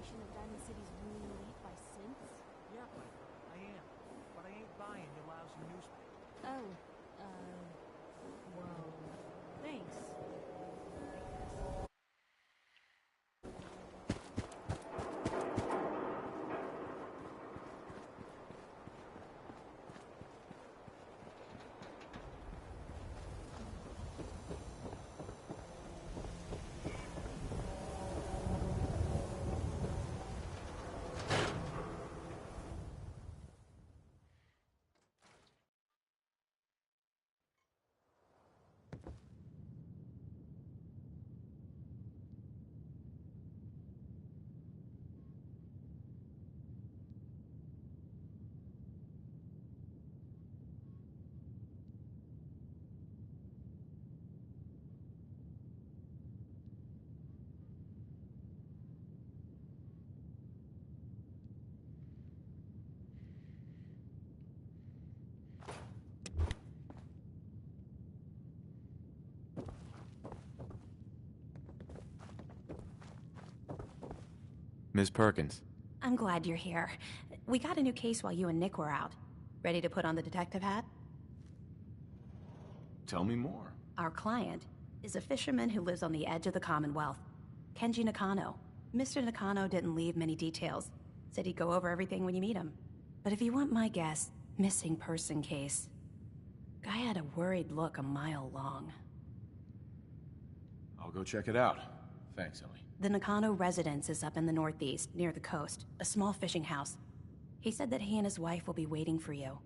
A: reputation of Diamond City's ruling elite by synths?
M: Yeah, Piper, I am. But I ain't buying your lousy newspaper.
A: Oh, well, thanks.
E: Ms. Perkins.
U: I'm glad you're here. We got a new case while you and Nick were out. Ready to put on the detective hat?
E: Tell me more.
U: Our client is a fisherman who lives on the edge of the Commonwealth. Kenji Nakano. Mr. Nakano didn't leave many details. Said he'd go over everything when you meet him. But if you want my guess, missing person case. Guy had a worried look a mile long.
E: I'll go check it out. Thanks, Ellie.
U: The Nakano residence is up in the northeast, near the coast. A small fishing house. He said that he and his wife will be waiting for you.